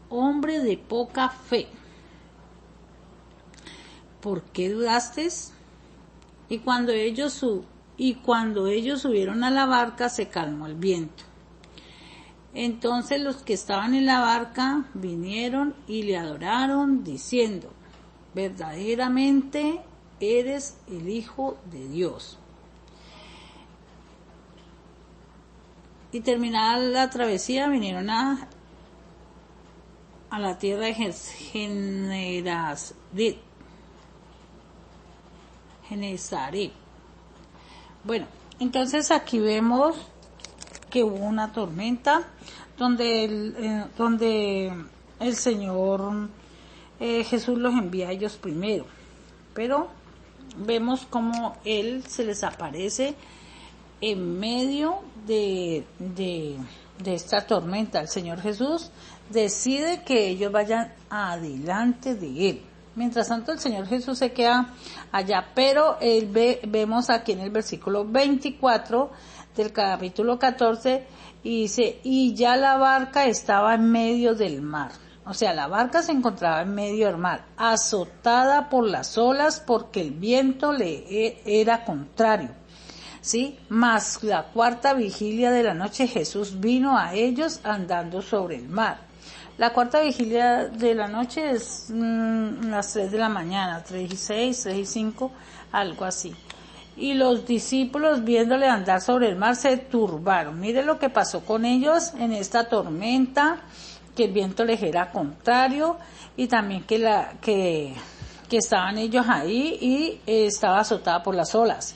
hombre de poca fe, ¿por qué dudaste? Y cuando ellos subieron a la barca, se calmó el viento. Entonces los que estaban en la barca vinieron y le adoraron, diciendo: verdaderamente eres el Hijo de Dios. Y terminada la travesía, vinieron a la tierra de Genesaret. Bueno, entonces aquí vemos que hubo una tormenta donde el Señor Jesús los envía a ellos primero, pero vemos cómo Él se les aparece en medio de esta tormenta. El Señor Jesús decide que ellos vayan adelante de Él. Mientras tanto, el Señor Jesús se queda allá, pero vemos aquí en el versículo 24 del capítulo 14, y dice: y ya la barca estaba en medio del mar. O sea, la barca se encontraba en medio del mar, azotada por las olas, porque el viento le era contrario. ¿Sí? Mas la cuarta vigilia de la noche Jesús vino a ellos andando sobre el mar. La cuarta vigilia de la noche es las 3 de la mañana, 3:06, 3:05, algo así. Y los discípulos, viéndole andar sobre el mar, se turbaron. Mire lo que pasó con ellos en esta tormenta, que el viento les era contrario, y también que estaban ellos ahí y estaba azotada por las olas.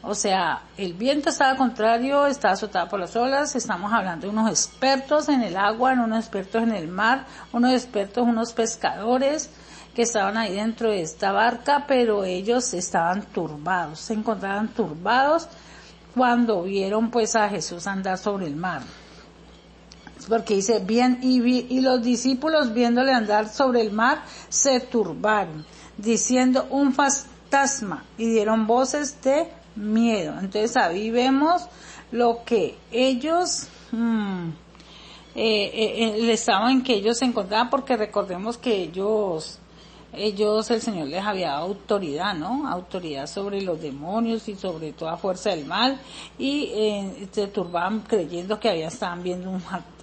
O sea, el viento estaba contrario, estaba azotado por las olas. Estamos hablando de unos expertos en el agua, unos expertos en el mar, unos pescadores que estaban ahí dentro de esta barca, pero ellos estaban turbados, se encontraban turbados cuando vieron pues a Jesús andar sobre el mar. porque dice bien, y los discípulos viéndole andar sobre el mar se turbaron, diciendo un fantasma, y dieron voces de miedo. Entonces ahí vemos lo que ellos el estado en que ellos se encontraban, porque recordemos que ellos el Señor les había dado autoridad, ¿no? Autoridad sobre los demonios y sobre toda fuerza del mal, y se turbaban creyendo que estaban viendo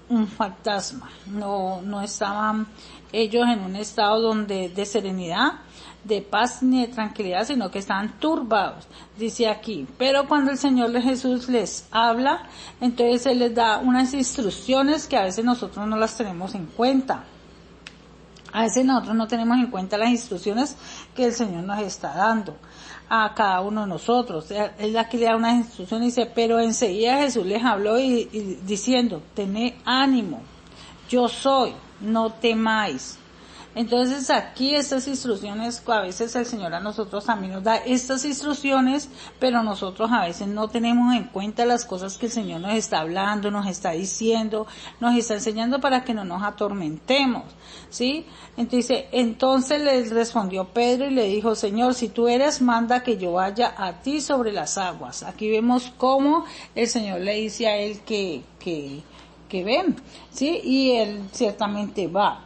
un fantasma. No estaban ellos en un estado de serenidad, de paz ni de tranquilidad, sino que estaban turbados, dice aquí. Pero cuando el Señor Jesús les habla, entonces Él les da unas instrucciones que a veces nosotros no las tenemos en cuenta. A veces nosotros no tenemos en cuenta las instrucciones que el Señor nos está dando a cada uno de nosotros. Él aquí le da unas instrucciones y dice, pero enseguida Jesús les habló y diciendo, tened ánimo, yo soy, no temáis. Entonces aquí estas instrucciones, a veces el Señor a nosotros también nos da estas instrucciones, pero nosotros a veces no tenemos en cuenta las cosas que el Señor nos está hablando, nos está diciendo, nos está enseñando para que no nos atormentemos, ¿sí? Entonces les respondió Pedro y le dijo, Señor, si tú eres, manda que yo vaya a ti sobre las aguas. Aquí vemos cómo el Señor le dice a él que ven, ¿sí? Y él ciertamente va.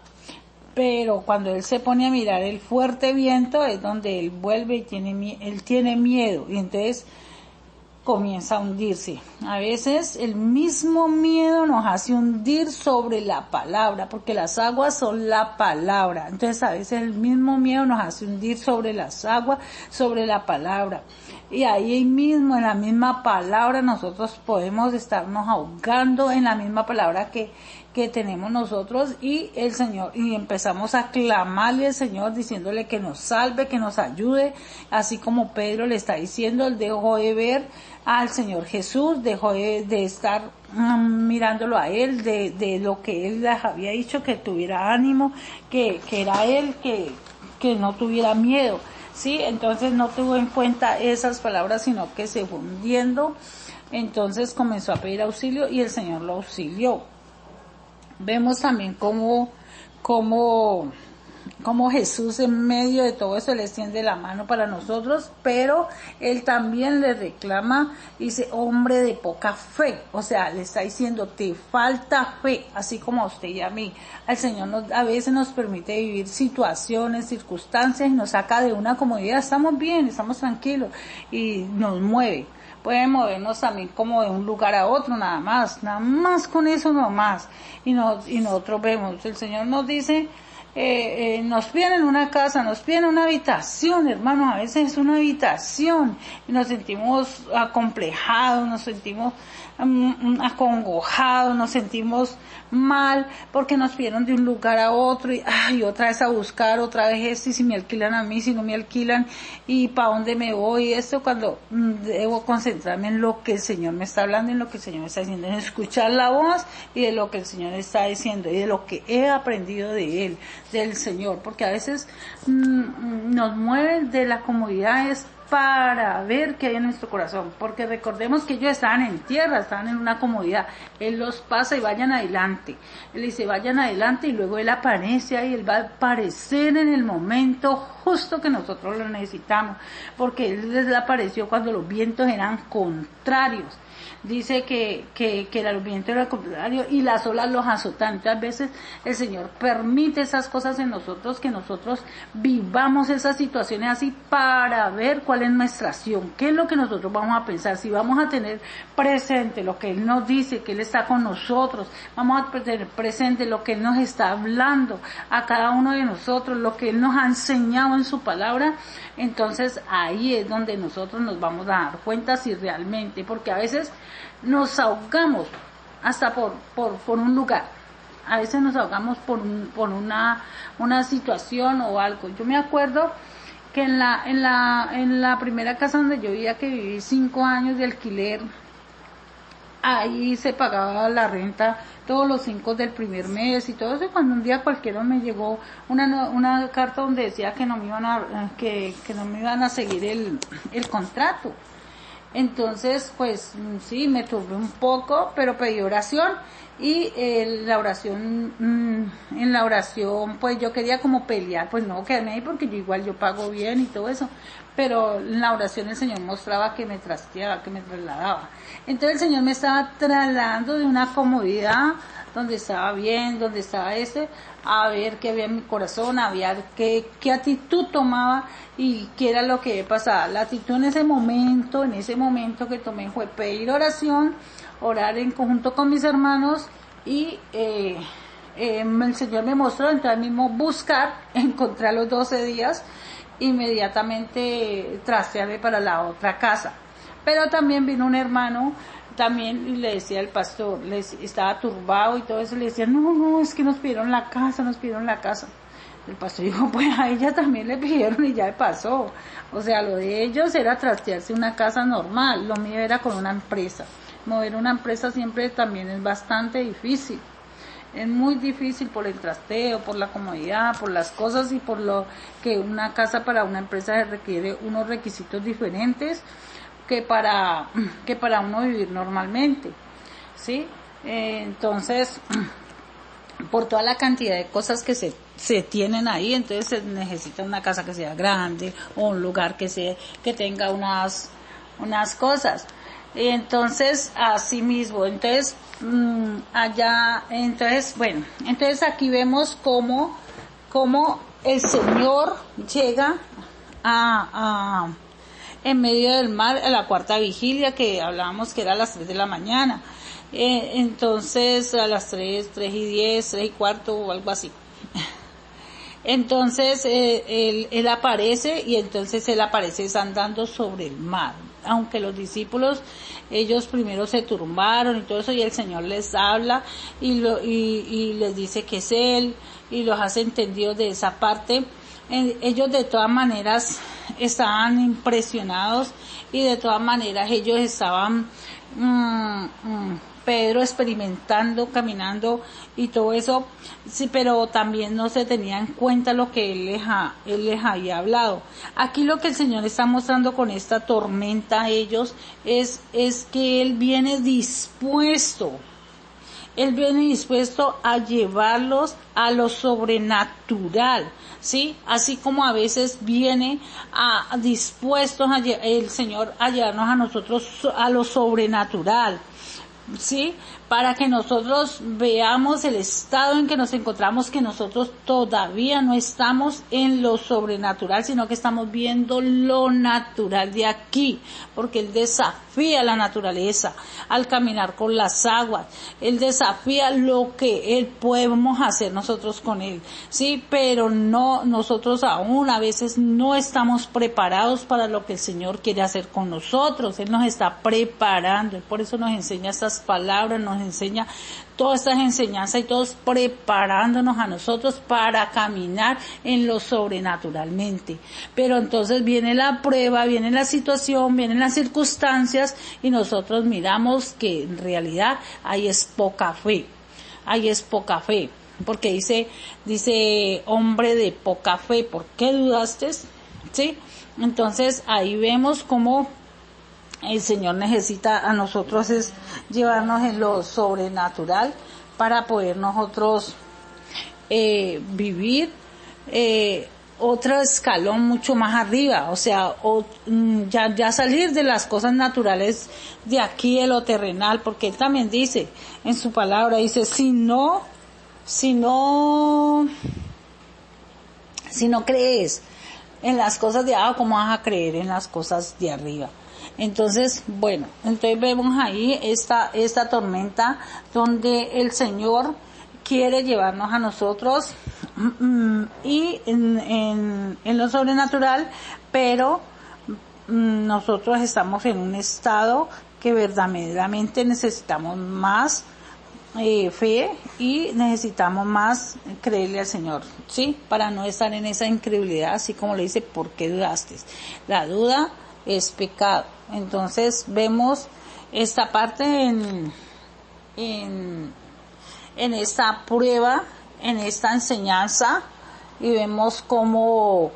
Pero cuando él se pone a mirar el fuerte viento es donde él vuelve y él tiene miedo, y entonces comienza a hundirse. A veces el mismo miedo nos hace hundir sobre la palabra, porque las aguas son la palabra. Entonces a veces el mismo miedo nos hace hundir sobre las aguas, sobre la palabra. Y ahí mismo, en la misma palabra, nosotros podemos estarnos ahogando en la misma palabra que tenemos nosotros, y el Señor, y empezamos a clamarle al Señor diciéndole que nos salve, que nos ayude, así como Pedro le está diciendo. Él dejó de ver al Señor Jesús, dejó de estar mirándolo a él, de lo que él les había dicho, que tuviera ánimo, que era él, que no tuviera miedo, ¿sí? Entonces no tuvo en cuenta esas palabras, sino que se fue hundiendo. Entonces comenzó a pedir auxilio y el Señor lo auxilió. Vemos también cómo Jesús en medio de todo eso le extiende la mano para nosotros, pero él también le reclama, dice, hombre de poca fe. O sea, le está diciendo, te falta fe, así como a usted y a mí. El Señor a veces nos permite vivir situaciones, circunstancias, y nos saca de una comodidad. Estamos bien, estamos tranquilos, y nos mueve. Puede movernos también como de un lugar a otro, nada más con eso nomás. Y nosotros vemos, el Señor nos dice, nos piden en una casa, nos piden una habitación, hermanos, a veces es una habitación, y nos sentimos acomplejados, nos sentimos acongojados, nos sentimos mal, porque nos pidieron de un lugar a otro, y otra vez a buscar, otra vez y si me alquilan a mí, si no me alquilan, y para dónde me voy, esto cuando debo concentrarme en lo que el Señor me está hablando, en lo que el Señor me está diciendo, en escuchar la voz y de lo que el Señor está diciendo, y de lo que he aprendido de Él, del Señor, porque a veces nos mueven de la comodidad para ver qué hay en nuestro corazón, porque recordemos que ellos estaban en tierra, estaban en una comodidad. Él los pasa y vayan adelante. Él dice, vayan adelante, y luego Él aparece ahí, Él va a aparecer en el momento justo que nosotros lo necesitamos, porque Él les apareció cuando los vientos eran contrarios. Dice que los vientos eran contrarios y las olas los azotan. Muchas veces el Señor permite esas cosas en nosotros, que nosotros vivamos esas situaciones así, para ver cuál es nuestra acción, qué es lo que nosotros vamos a pensar, si vamos a tener presente lo que Él nos dice, que Él está con nosotros, vamos a tener presente lo que Él nos está hablando a cada uno de nosotros, lo que Él nos ha enseñado en su palabra. Entonces ahí es donde nosotros nos vamos a dar cuenta si realmente, porque a veces nos ahogamos hasta por un lugar, a veces nos ahogamos por una situación o algo. Yo me acuerdo que en la primera casa donde yo vivía, que viví 5 años de alquiler, ahí se pagaba la renta todos los 5 del primer mes y todo eso. Cuando un día cualquiera me llegó una carta donde decía que no me iban a seguir el contrato, Entonces, pues sí, me turbé un poco, pero pedí oración y en la oración, pues yo quería como pelear, pues no quedarme ahí porque yo igual yo pago bien y todo eso, pero en la oración el Señor mostraba que me trasteaba, que me trasladaba. Entonces el Señor me estaba trasladando de una comodidad donde estaba bien, donde estaba a ver qué había en mi corazón, a ver qué actitud tomaba y qué era lo que pasaba. La actitud en ese momento que tomé fue pedir oración, orar en conjunto con mis hermanos y el Señor me mostró, entonces mismo buscar, encontré a los 12 días, inmediatamente trastearme para la otra casa. Pero también vino un hermano, también y le decía al pastor, estaba turbado y todo eso, le decía, no, es que nos pidieron la casa. El pastor dijo, pues a ella también le pidieron y ya pasó. O sea, lo de ellos era trastearse una casa normal, lo mío era con una empresa. Mover una empresa siempre también es bastante difícil. Es muy difícil por el trasteo, por la comodidad, por las cosas y por lo que una casa para una empresa se requiere unos requisitos diferentes que para uno vivir normalmente, ¿sí? Entonces, por toda la cantidad de cosas que se tienen ahí, entonces se necesita una casa que sea grande o un lugar que tenga unas cosas. Y entonces, así mismo, entonces entonces aquí vemos cómo el Señor llega en medio del mar a la cuarta vigilia, que hablábamos que era a las 3 de la mañana. Entonces a las 3:10, 3:15 o algo así. Entonces él aparece y entonces él aparece andando sobre el mar. Aunque los discípulos, ellos primero se turbaron y todo eso, y el Señor les habla y les dice que es Él y los hace entendidos de esa parte. Ellos de todas maneras estaban impresionados y de todas maneras ellos estaban Pedro experimentando, caminando y todo eso, sí, pero también no se tenía en cuenta lo que él les había hablado. Aquí lo que el Señor está mostrando con esta tormenta a ellos es que Él viene dispuesto a llevarlos a lo sobrenatural, ¿sí? Así como a veces viene el Señor a llevarnos a nosotros a lo sobrenatural, ¿sí? Para que nosotros veamos el estado en que nos encontramos, que nosotros todavía no estamos en lo sobrenatural, sino que estamos viendo lo natural de aquí, porque Él desafía la naturaleza al caminar con las aguas. Él desafía lo que Él podemos hacer nosotros con Él, ¿sí? Pero no, nosotros aún a veces no estamos preparados para lo que el Señor quiere hacer con nosotros. Él nos está preparando, Él por eso nos enseña estas palabras, nos enseña todas estas enseñanzas y todos preparándonos a nosotros para caminar en lo sobrenaturalmente. Pero entonces viene la prueba, viene la situación, vienen las circunstancias y nosotros miramos que en realidad ahí es poca fe, porque dice hombre de poca fe, ¿por qué dudaste? ¿Sí? Entonces ahí vemos cómo el Señor necesita a nosotros es llevarnos en lo sobrenatural para poder nosotros vivir otro escalón mucho más arriba, o sea, ya salir de las cosas naturales de aquí, de lo terrenal, porque Él también dice en su palabra, dice, si no crees en las cosas de abajo, ¿cómo vas a creer en las cosas de arriba? Entonces, bueno, entonces vemos ahí esta tormenta donde el Señor quiere llevarnos a nosotros y en lo sobrenatural, pero nosotros estamos en un estado que verdaderamente necesitamos más fe y necesitamos más creerle al Señor, ¿sí? Para no estar en esa incredulidad, así como le dice, ¿por qué dudaste? La duda es pecado. Entonces vemos esta parte en esta prueba, en esta enseñanza, y vemos cómo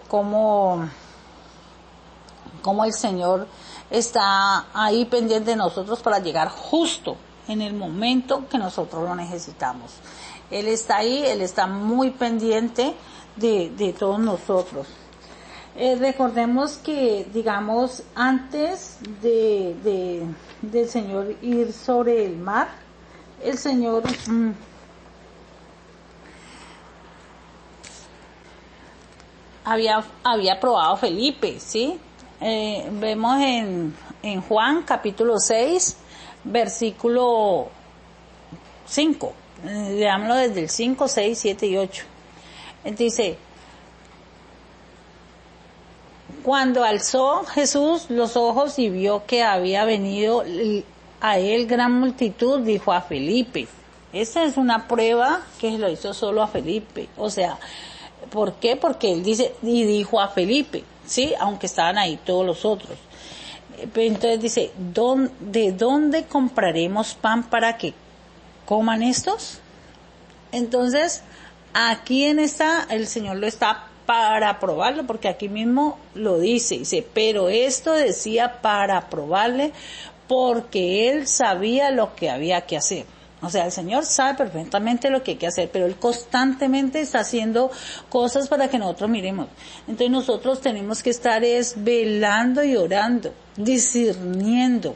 el Señor está ahí pendiente de nosotros para llegar justo en el momento que nosotros lo necesitamos. Él está ahí, Él está muy pendiente de todos nosotros. Recordemos que, digamos, antes del Señor ir sobre el mar, el Señor había probado a Felipe, ¿sí? Vemos en Juan capítulo 6, versículo 5, leámoslo desde el 5, 6, 7 y 8. Dice: cuando alzó Jesús los ojos y vio que había venido a él gran multitud, dijo a Felipe. Esta es una prueba que lo hizo solo a Felipe. O sea, ¿por qué? Porque él dice, y dijo a Felipe, ¿sí? Aunque estaban ahí todos los otros. Entonces dice, ¿de dónde compraremos pan para que coman estos? Entonces, aquí el Señor lo está para probarlo, porque aquí mismo lo dice, pero esto decía para probarle, porque Él sabía lo que había que hacer. O sea, el Señor sabe perfectamente lo que hay que hacer, pero Él constantemente está haciendo cosas para que nosotros miremos. Entonces nosotros tenemos que estar velando y orando, discerniendo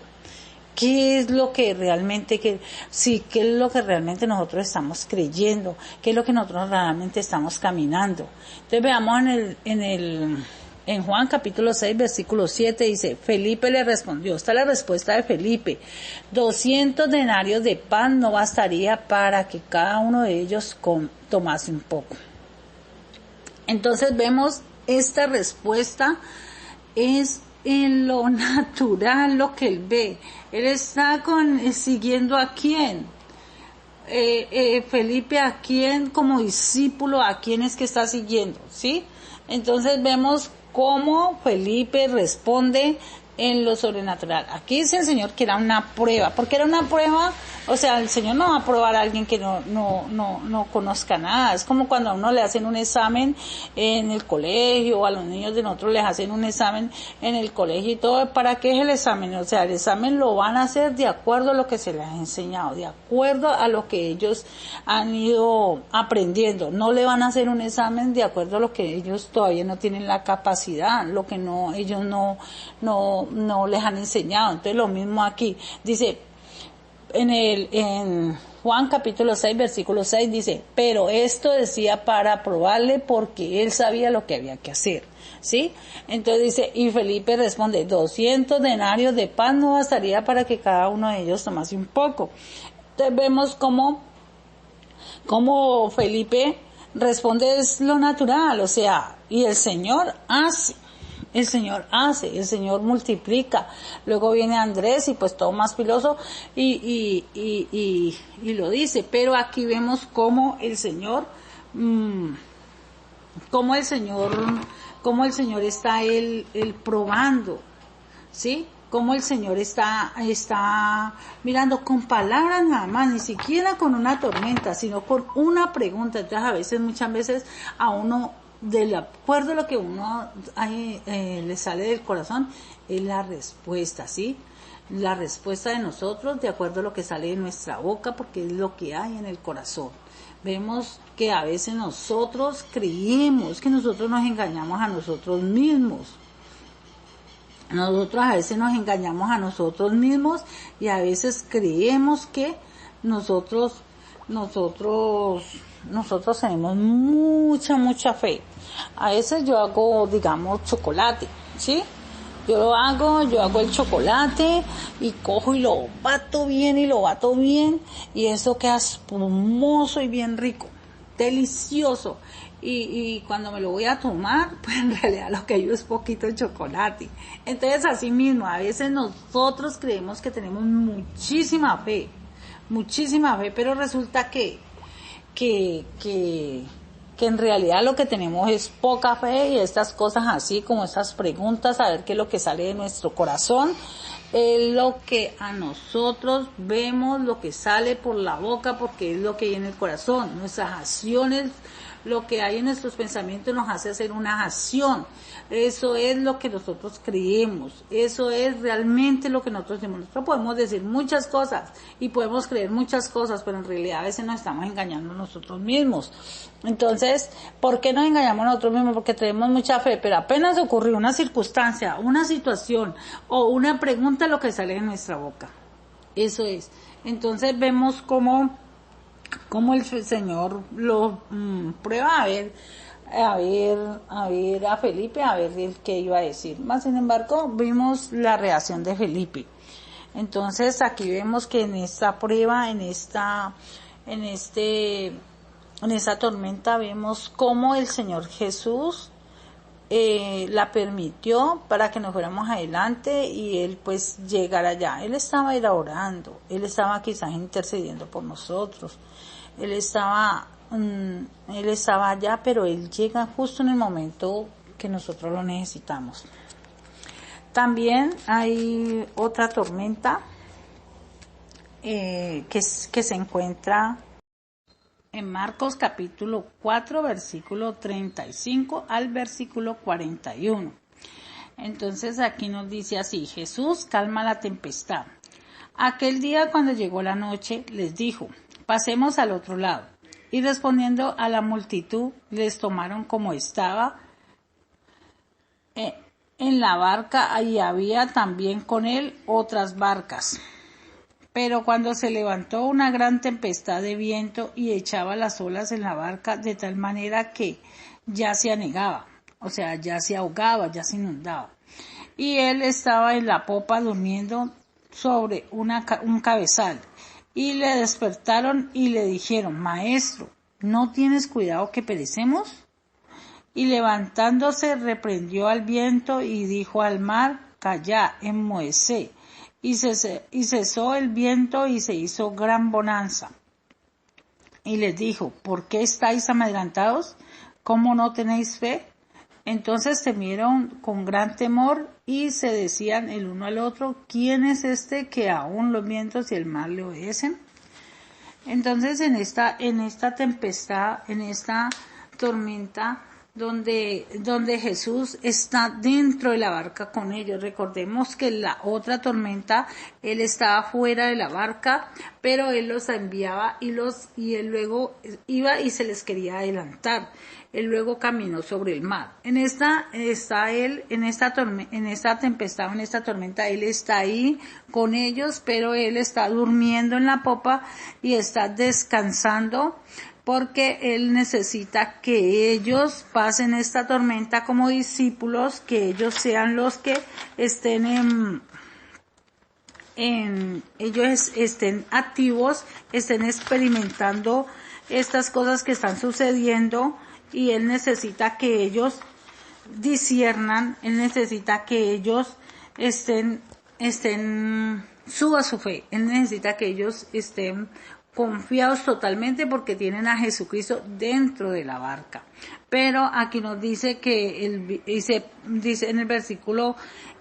qué es lo que realmente, qué es lo que realmente nosotros estamos creyendo, qué es lo que nosotros realmente estamos caminando. Entonces veamos en Juan capítulo 6, versículo 7, dice, Felipe le respondió, esta es la respuesta de Felipe: 200 denarios de pan no bastaría para que cada uno de ellos tomase un poco. Entonces vemos esta respuesta es en lo natural lo que él ve. Él está siguiendo a quién. Felipe, a quién como discípulo, a quién es que está siguiendo, ¿sí? Entonces vemos cómo Felipe responde en lo sobrenatural. Aquí dice el Señor que era una prueba. ¿Por qué era una prueba? O sea, el Señor no va a probar a alguien que no conozca nada. Es como cuando a uno le hacen un examen en el colegio, o a los niños de nosotros les hacen un examen en el colegio y todo. ¿Para qué es el examen? O sea, el examen lo van a hacer de acuerdo a lo que se les ha enseñado, de acuerdo a lo que ellos han ido aprendiendo. No le van a hacer un examen de acuerdo a lo que ellos todavía no tienen la capacidad, lo que ellos no les han enseñado. Entonces lo mismo aquí. Dice, en Juan capítulo 6, versículo 6 dice, pero esto decía para probarle porque él sabía lo que había que hacer, ¿sí? Entonces dice, y Felipe responde, 200 denarios de pan no bastaría para que cada uno de ellos tomase un poco. Entonces vemos cómo Felipe responde es lo natural, o sea, y el Señor hace. El Señor multiplica. Luego viene Andrés y pues todo más filoso y lo dice. Pero aquí vemos cómo el Señor está él probando, ¿sí? Cómo el Señor está mirando con palabras nada más, ni siquiera con una tormenta, sino con una pregunta. Entonces muchas veces a uno, de acuerdo a lo que uno le sale del corazón, es la respuesta, ¿sí? La respuesta de nosotros de acuerdo a lo que sale de nuestra boca, porque es lo que hay en el corazón. Vemos que a veces nosotros creemos que nosotros nos engañamos a nosotros mismos. Nosotros a veces nos engañamos a nosotros mismos y a veces creemos que nosotros tenemos mucha fe. A veces yo hago, digamos, chocolate, ¿sí? Yo hago el chocolate y cojo y lo bato bien y eso queda espumoso y bien rico, delicioso. Y cuando me lo voy a tomar, pues en realidad lo que hay es poquito chocolate. Entonces así mismo, a veces nosotros creemos que tenemos muchísima fe, pero resulta que en realidad lo que tenemos es poca fe, y estas cosas así como estas preguntas, a ver qué es lo que sale de nuestro corazón, es lo que a nosotros vemos, lo que sale por la boca, porque es lo que hay en el corazón. Nuestras acciones lo que hay en nuestros pensamientos nos hace hacer una acción. Eso es lo que nosotros creemos, eso es realmente lo que nosotros decimos. Nosotros podemos decir muchas cosas y podemos creer muchas cosas, pero en realidad a veces nos estamos engañando nosotros mismos. Entonces, ¿por qué nos engañamos nosotros mismos? Porque tenemos mucha fe, pero apenas ocurrió una circunstancia, una situación o una pregunta, lo que sale de nuestra boca. Eso es. Entonces vemos cómo el Señor lo prueba a Felipe, a ver el qué iba a decir. Más sin embargo, vimos la reacción de Felipe. Entonces aquí vemos que en esta prueba, en esta tormenta, vemos cómo el Señor Jesús la permitió para que nos fuéramos adelante y Él pues llegara allá. Él estaba orando, Él estaba quizás intercediendo por nosotros, Él estaba allá, pero Él llega justo en el momento que nosotros lo necesitamos. También hay otra tormenta que se encuentra en Marcos capítulo 4, versículo 35 al versículo 41. Entonces aquí nos dice así: Jesús calma la tempestad. Aquel día, cuando llegó la noche, les dijo: pasemos al otro lado. Y respondiendo a la multitud, les tomaron como estaba en la barca, y había también con él otras barcas. Pero cuando se levantó una gran tempestad de viento y echaba las olas en la barca de tal manera que ya se anegaba, o sea, ya se ahogaba, ya se inundaba. Y él estaba en la popa durmiendo sobre un cabezal. Y le despertaron y le dijeron: Maestro, ¿no tienes cuidado que perecemos? Y levantándose reprendió al viento y dijo al mar: Callad, enmudeced. Y cesó el viento y se hizo gran bonanza. Y les dijo: ¿por qué estáis amedrentados? ¿Cómo no tenéis fe? Entonces temieron con gran temor y se decían el uno al otro: ¿quién es este que aún los vientos y el mar le obedecen? Entonces en esta tempestad, en esta tormenta, donde Jesús está dentro de la barca con ellos. Recordemos que en la otra tormenta Él estaba fuera de la barca, pero Él los enviaba y Él luego iba y se les quería adelantar. Él luego caminó sobre el mar. En esta tempestad, en esta tormenta, Él está ahí con ellos, pero Él está durmiendo en la popa y está descansando, porque Él necesita que ellos pasen esta tormenta como discípulos, que ellos sean los que estén ellos estén activos, estén experimentando estas cosas que están sucediendo, y Él necesita que ellos disciernan, Él necesita que ellos suba su fe, Él necesita que ellos estén confiados totalmente porque tienen a Jesucristo dentro de la barca. Pero aquí nos dice que dice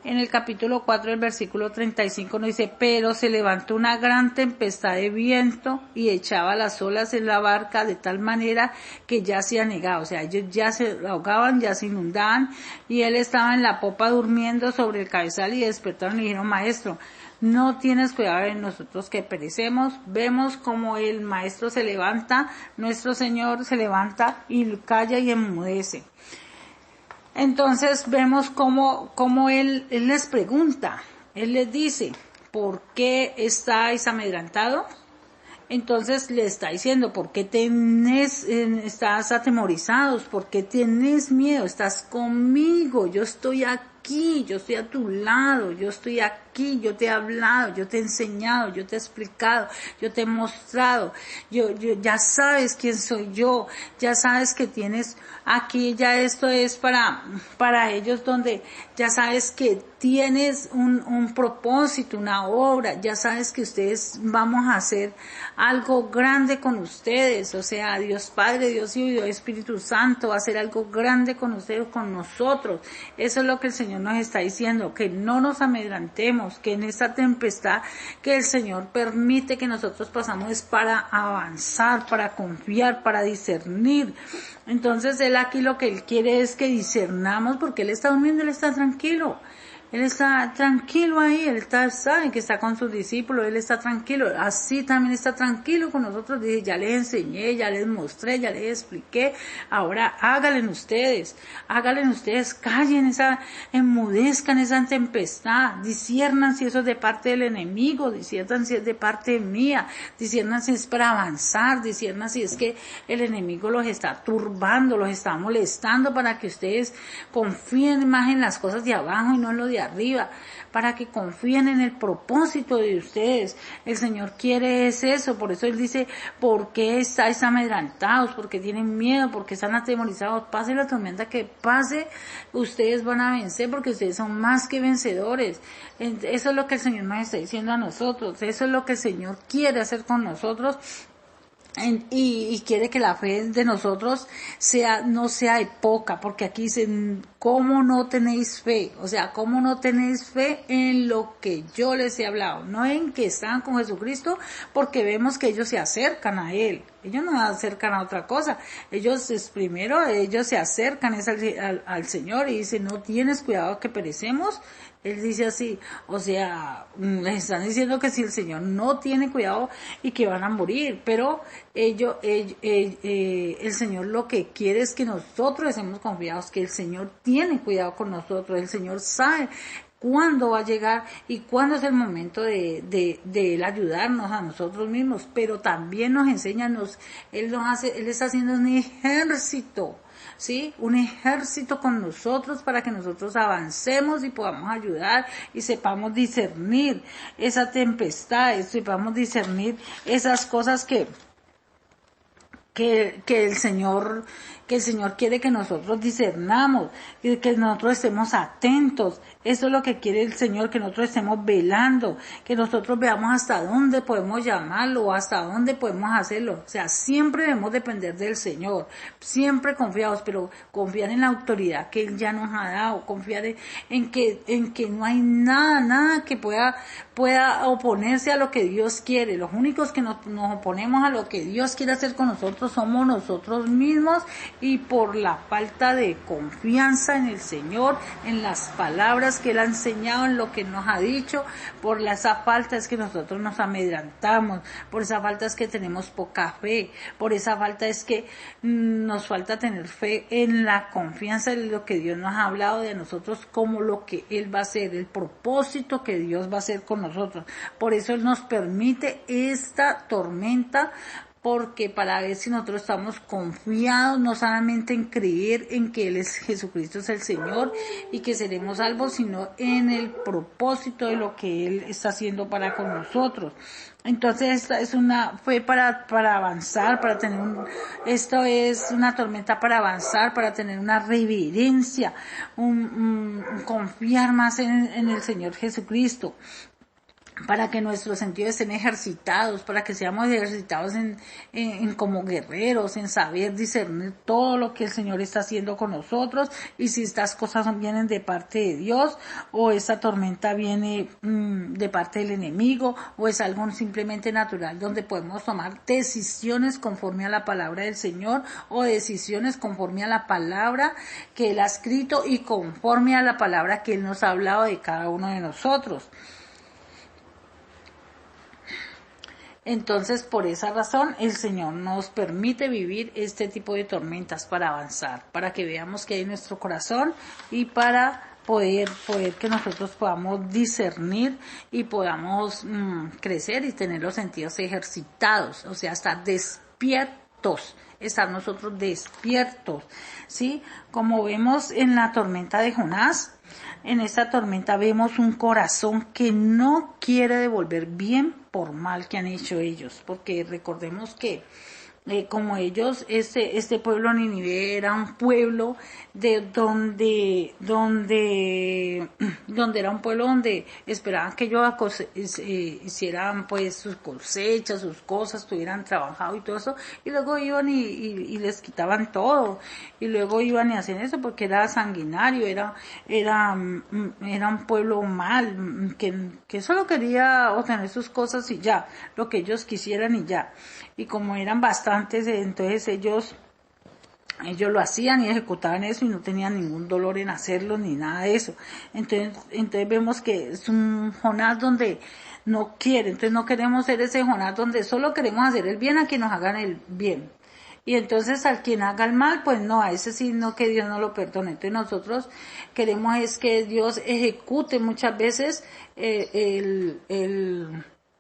en el capítulo 4 del versículo 35 nos dice: pero se levantó una gran tempestad de viento y echaba las olas en la barca de tal manera que ya se anegaba, o sea, ellos ya se ahogaban, ya se inundaban, y él estaba en la popa durmiendo sobre el cabezal, y despertaron y dijeron: Maestro, ¿no tienes cuidado de nosotros que perecemos? Vemos como el Maestro se levanta, nuestro Señor se levanta y calla y enmudece. Entonces vemos cómo Él les pregunta, Él les dice: ¿por qué estáis amedrentados? Entonces le está diciendo: ¿por qué estás atemorizados? ¿Por qué tienes miedo? Estás conmigo, yo estoy aquí, yo estoy a tu lado, yo estoy aquí, yo te he hablado, yo te he enseñado, yo te he explicado, yo te he mostrado, yo ya sabes quién soy yo, ya sabes que tienes aquí, ya esto es para ellos, donde ya sabes que tienes un propósito, una obra, ya sabes que ustedes vamos a hacer algo grande con ustedes, o sea, Dios Padre, Dios Hijo y Dios Espíritu Santo va a hacer algo grande con ustedes, con nosotros. Eso es lo que el Señor Señor nos está diciendo, que no nos amedrentemos, que en esta tempestad que el Señor permite que nosotros pasamos es para avanzar, para confiar, para discernir. Entonces Él aquí lo que Él quiere es que discernamos, porque Él está durmiendo, Él está tranquilo. Él está tranquilo ahí, sabe que está con sus discípulos, Él está tranquilo, así también está tranquilo con nosotros. Dice, ya les enseñé, ya les mostré, ya les expliqué, ahora háganlo ustedes, callen enmudezcan esa tempestad, disciernan si eso es de parte del enemigo, disciernan si es de parte mía, disciernan si es para avanzar, disciernan si es que el enemigo los está turbando, los está molestando, para que ustedes confíen más en las cosas de abajo y no en lo de arriba, para que confíen en el propósito de ustedes. El Señor quiere es eso, por eso Él dice, ¿por qué estáis amedrentados? ¿Por qué tienen miedo? ¿Por qué están atemorizados? Pase la tormenta que pase, ustedes van a vencer, porque ustedes son más que vencedores. Eso es lo que el Señor nos está diciendo a nosotros, eso es lo que el Señor quiere hacer con nosotros. Y quiere que la fe de nosotros no sea de poca, porque aquí dicen, ¿cómo no tenéis fe? O sea, ¿cómo no tenéis fe en lo que yo les he hablado? No en que están con Jesucristo, porque vemos que ellos se acercan a Él. Ellos no se acercan a otra cosa. Ellos se acercan al Señor y dicen, no tienes cuidado que perecemos. Él dice así, o sea, les están diciendo que si el Señor no tiene cuidado y que van a morir, pero el Señor lo que quiere es que nosotros estemos confiados, que el Señor tiene cuidado con nosotros, el Señor sabe cuándo va a llegar y cuándo es el momento de Él ayudarnos a nosotros mismos, pero también nos enseña, Él está haciendo un ejército, ¿sí? Un ejército con nosotros para que nosotros avancemos y podamos ayudar y sepamos discernir esa tempestad, sepamos discernir esas cosas que el Señor quiere que nosotros discernamos, que nosotros estemos atentos. Eso es lo que quiere el Señor, que nosotros estemos velando, que nosotros veamos hasta dónde podemos llamarlo o hasta dónde podemos hacerlo. O sea, siempre debemos depender del Señor, siempre confiados, pero confiar en la autoridad que Él ya nos ha dado, confiar en que no hay nada que pueda oponerse a lo que Dios quiere. Los únicos que nos oponemos a lo que Dios quiere hacer con nosotros somos nosotros mismos, y por la falta de confianza en el Señor, en las palabras que Él ha enseñado, en lo que nos ha dicho, por esa falta es que nosotros nos amedrentamos, por esa falta es que tenemos poca fe, por esa falta es que nos falta tener fe en la confianza de lo que Dios nos ha hablado de nosotros, como lo que Él va a hacer, el propósito que Dios va a hacer con nosotros. Por eso Él nos permite esta tormenta, porque para ver si nosotros estamos confiados, no solamente en creer en que Jesucristo es el Señor y que seremos salvos, sino en el propósito de lo que Él está haciendo para con nosotros. Entonces esta es fue para avanzar, esto es una tormenta para avanzar, para tener una reverencia, un confiar más en el Señor Jesucristo, para que nuestros sentidos estén ejercitados, para que seamos ejercitados en como guerreros, en saber discernir todo lo que el Señor está haciendo con nosotros, y si estas cosas vienen de parte de Dios, o esta tormenta viene de parte del enemigo, o es algo simplemente natural, donde podemos tomar decisiones conforme a la palabra del Señor, o decisiones conforme a la palabra que Él ha escrito y conforme a la palabra que Él nos ha hablado de cada uno de nosotros. Entonces, por esa razón, el Señor nos permite vivir este tipo de tormentas para avanzar, para que veamos qué hay en nuestro corazón y para poder que nosotros podamos discernir y podamos crecer y tener los sentidos ejercitados, o sea, estar despiertos, estar nosotros despiertos, ¿sí? Como vemos en la tormenta de Jonás, en esta tormenta vemos un corazón que no quiere devolver bien por mal que han hecho ellos, porque recordemos que como ellos, este pueblo Nínive era un pueblo de donde era un pueblo donde esperaban que ellos hicieran pues sus cosechas, sus cosas, tuvieran trabajado y todo eso, y luego iban y les quitaban todo, y luego iban y hacían eso porque era sanguinario, era un pueblo mal, que solo quería obtener sus cosas y ya, lo que ellos quisieran y ya. Y como eran bastantes, entonces ellos lo hacían y ejecutaban eso y no tenían ningún dolor en hacerlo ni nada de eso. Entonces vemos que es un Jonás donde no quiere, entonces no queremos ser ese Jonás donde solo queremos hacer el bien a quien nos hagan el bien. Y entonces al quien haga el mal, pues no, a ese sí no, que Dios no lo perdone. Entonces nosotros queremos es que Dios ejecute muchas veces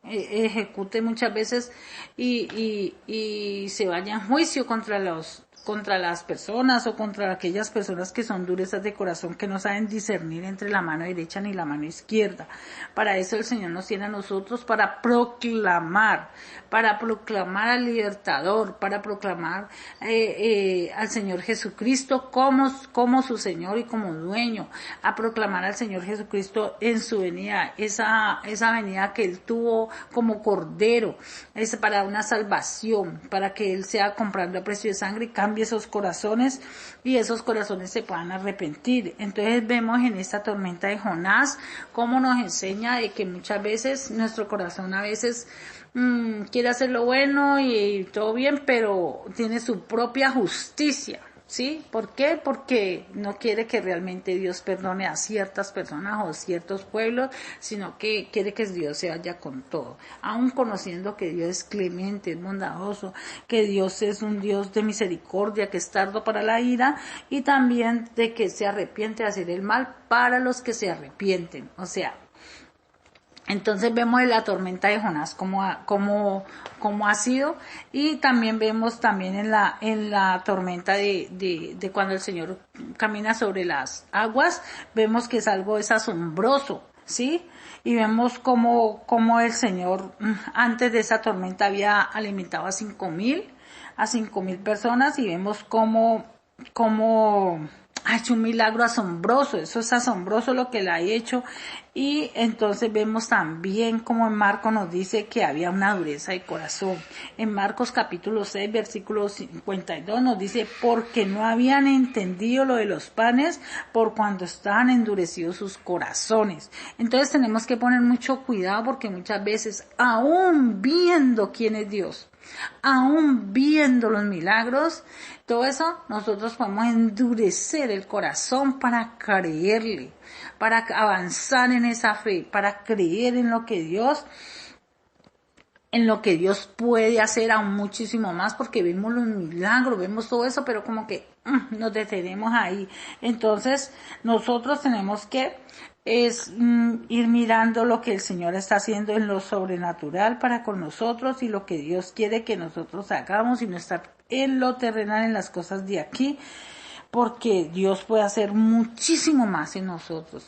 ejecute muchas veces y se vaya en juicio contra las personas o contra aquellas personas que son durezas de corazón, que no saben discernir entre la mano derecha ni la mano izquierda. Para eso el Señor nos tiene a nosotros, para proclamar al libertador, para proclamar al Señor Jesucristo como su Señor y como dueño, a proclamar al Señor Jesucristo en su venida, esa venida que Él tuvo como Cordero, es para una salvación, para que Él sea comprando a precio de sangre y cambie esos corazones y esos corazones se puedan arrepentir. Entonces vemos en esta tormenta de Jonás cómo nos enseña de que muchas veces nuestro corazón a veces quiere hacer lo bueno y todo bien, pero tiene su propia justicia, ¿sí? ¿Por qué? Porque no quiere que realmente Dios perdone a ciertas personas o ciertos pueblos, sino que quiere que Dios se vaya con todo, aun conociendo que Dios es clemente, es bondadoso, que Dios es un Dios de misericordia, que es tardo para la ira, y también de que se arrepiente de hacer el mal para los que se arrepienten, o sea, entonces vemos la tormenta de Jonás como ha sido, y también vemos también en la tormenta de cuando el Señor camina sobre las aguas, vemos que es asombroso, ¿sí? Y vemos como el Señor antes de esa tormenta había alimentado a 5,000 personas, y vemos como ha hecho un milagro asombroso. Eso es asombroso lo que Él ha hecho. Y entonces vemos también como en Marcos nos dice que había una dureza de corazón. En Marcos capítulo 6 versículo 52 nos dice, porque no habían entendido lo de los panes por cuando estaban endurecidos sus corazones. Entonces tenemos que poner mucho cuidado, porque muchas veces, aún viendo quién es Dios, aún viendo los milagros, todo eso, nosotros podemos endurecer el corazón para creerle, para avanzar en esa fe, para creer en lo que Dios puede hacer aún muchísimo más, porque vemos los milagros, vemos todo eso, pero como que nos detenemos ahí. Entonces, nosotros tenemos que ir mirando lo que el Señor está haciendo en lo sobrenatural para con nosotros, y lo que Dios quiere que nosotros hagamos, y no estar en lo terrenal, en las cosas de aquí, porque Dios puede hacer muchísimo más en nosotros.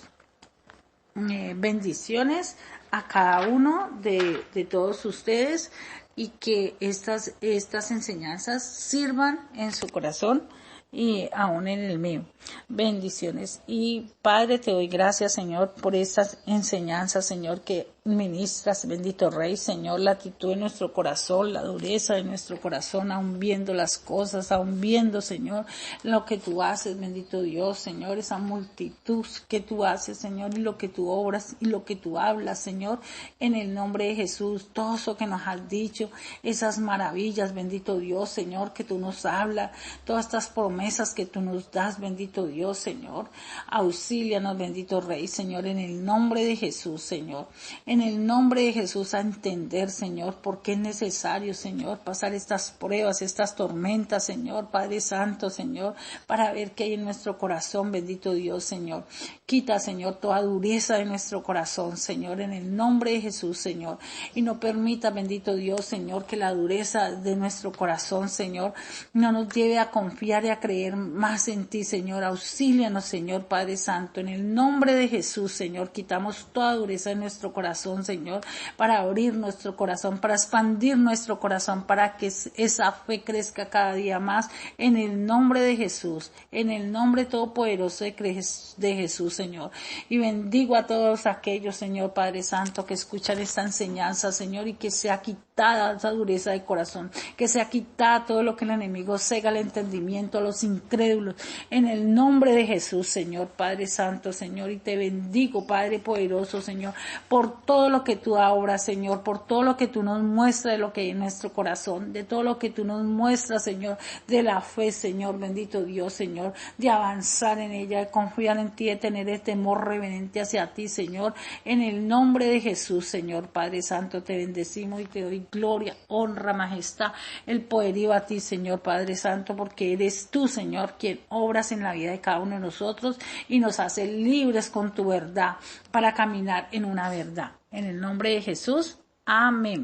Bendiciones a cada uno de todos ustedes, y que estas enseñanzas sirvan en su corazón y aún en el mío. Bendiciones. Y Padre, te doy gracias, Señor, por estas enseñanzas, Señor, que ministras, bendito Rey, Señor, la actitud de nuestro corazón, la dureza de nuestro corazón, aún viendo las cosas, aún viendo, Señor, lo que tú haces, bendito Dios, Señor, esa multitud que tú haces, Señor, y lo que tú obras y lo que tú hablas, Señor, en el nombre de Jesús, todo eso que nos has dicho, esas maravillas, bendito Dios, Señor, que tú nos hablas, todas estas promesas que tú nos das, bendito Dios, Señor, auxílianos, bendito Rey, Señor, en el nombre de Jesús, Señor, en el nombre de Jesús, a entender, Señor, por qué es necesario, Señor, pasar estas pruebas, estas tormentas, Señor, Padre Santo, Señor, para ver qué hay en nuestro corazón, bendito Dios, Señor. Quita, Señor, toda dureza de nuestro corazón, Señor, en el nombre de Jesús, Señor. Y no permita, bendito Dios, Señor, que la dureza de nuestro corazón, Señor, no nos lleve a confiar y a creer más en ti, Señor. Auxílianos, Señor, Padre Santo. En el nombre de Jesús, Señor, quitamos toda dureza de nuestro corazón, corazón, Señor, para abrir nuestro corazón, para expandir nuestro corazón, para que esa fe crezca cada día más, en el nombre de Jesús, en el nombre todopoderoso de Jesús, Señor. Y bendigo a todos aquellos, Señor Padre Santo, que escuchan esta enseñanza, Señor, y que sea quitada esa dureza de corazón, que sea quitada todo lo que el enemigo cega el entendimiento a los incrédulos, en el nombre de Jesús, Señor Padre Santo, Señor, y te bendigo, Padre poderoso, Señor, por todo lo que tú obras, Señor, por todo lo que tú nos muestras de lo que hay en nuestro corazón, de todo lo que tú nos muestras, Señor, de la fe, Señor, bendito Dios, Señor, de avanzar en ella, de confiar en ti, de tener el temor reverente hacia ti, Señor, en el nombre de Jesús, Señor Padre Santo, te bendecimos y te doy gloria, honra, majestad, el poderío a ti, Señor Padre Santo, porque eres tú, Señor, quien obras en la vida de cada uno de nosotros y nos hace libres con tu verdad para caminar en una verdad. En el nombre de Jesús, amén.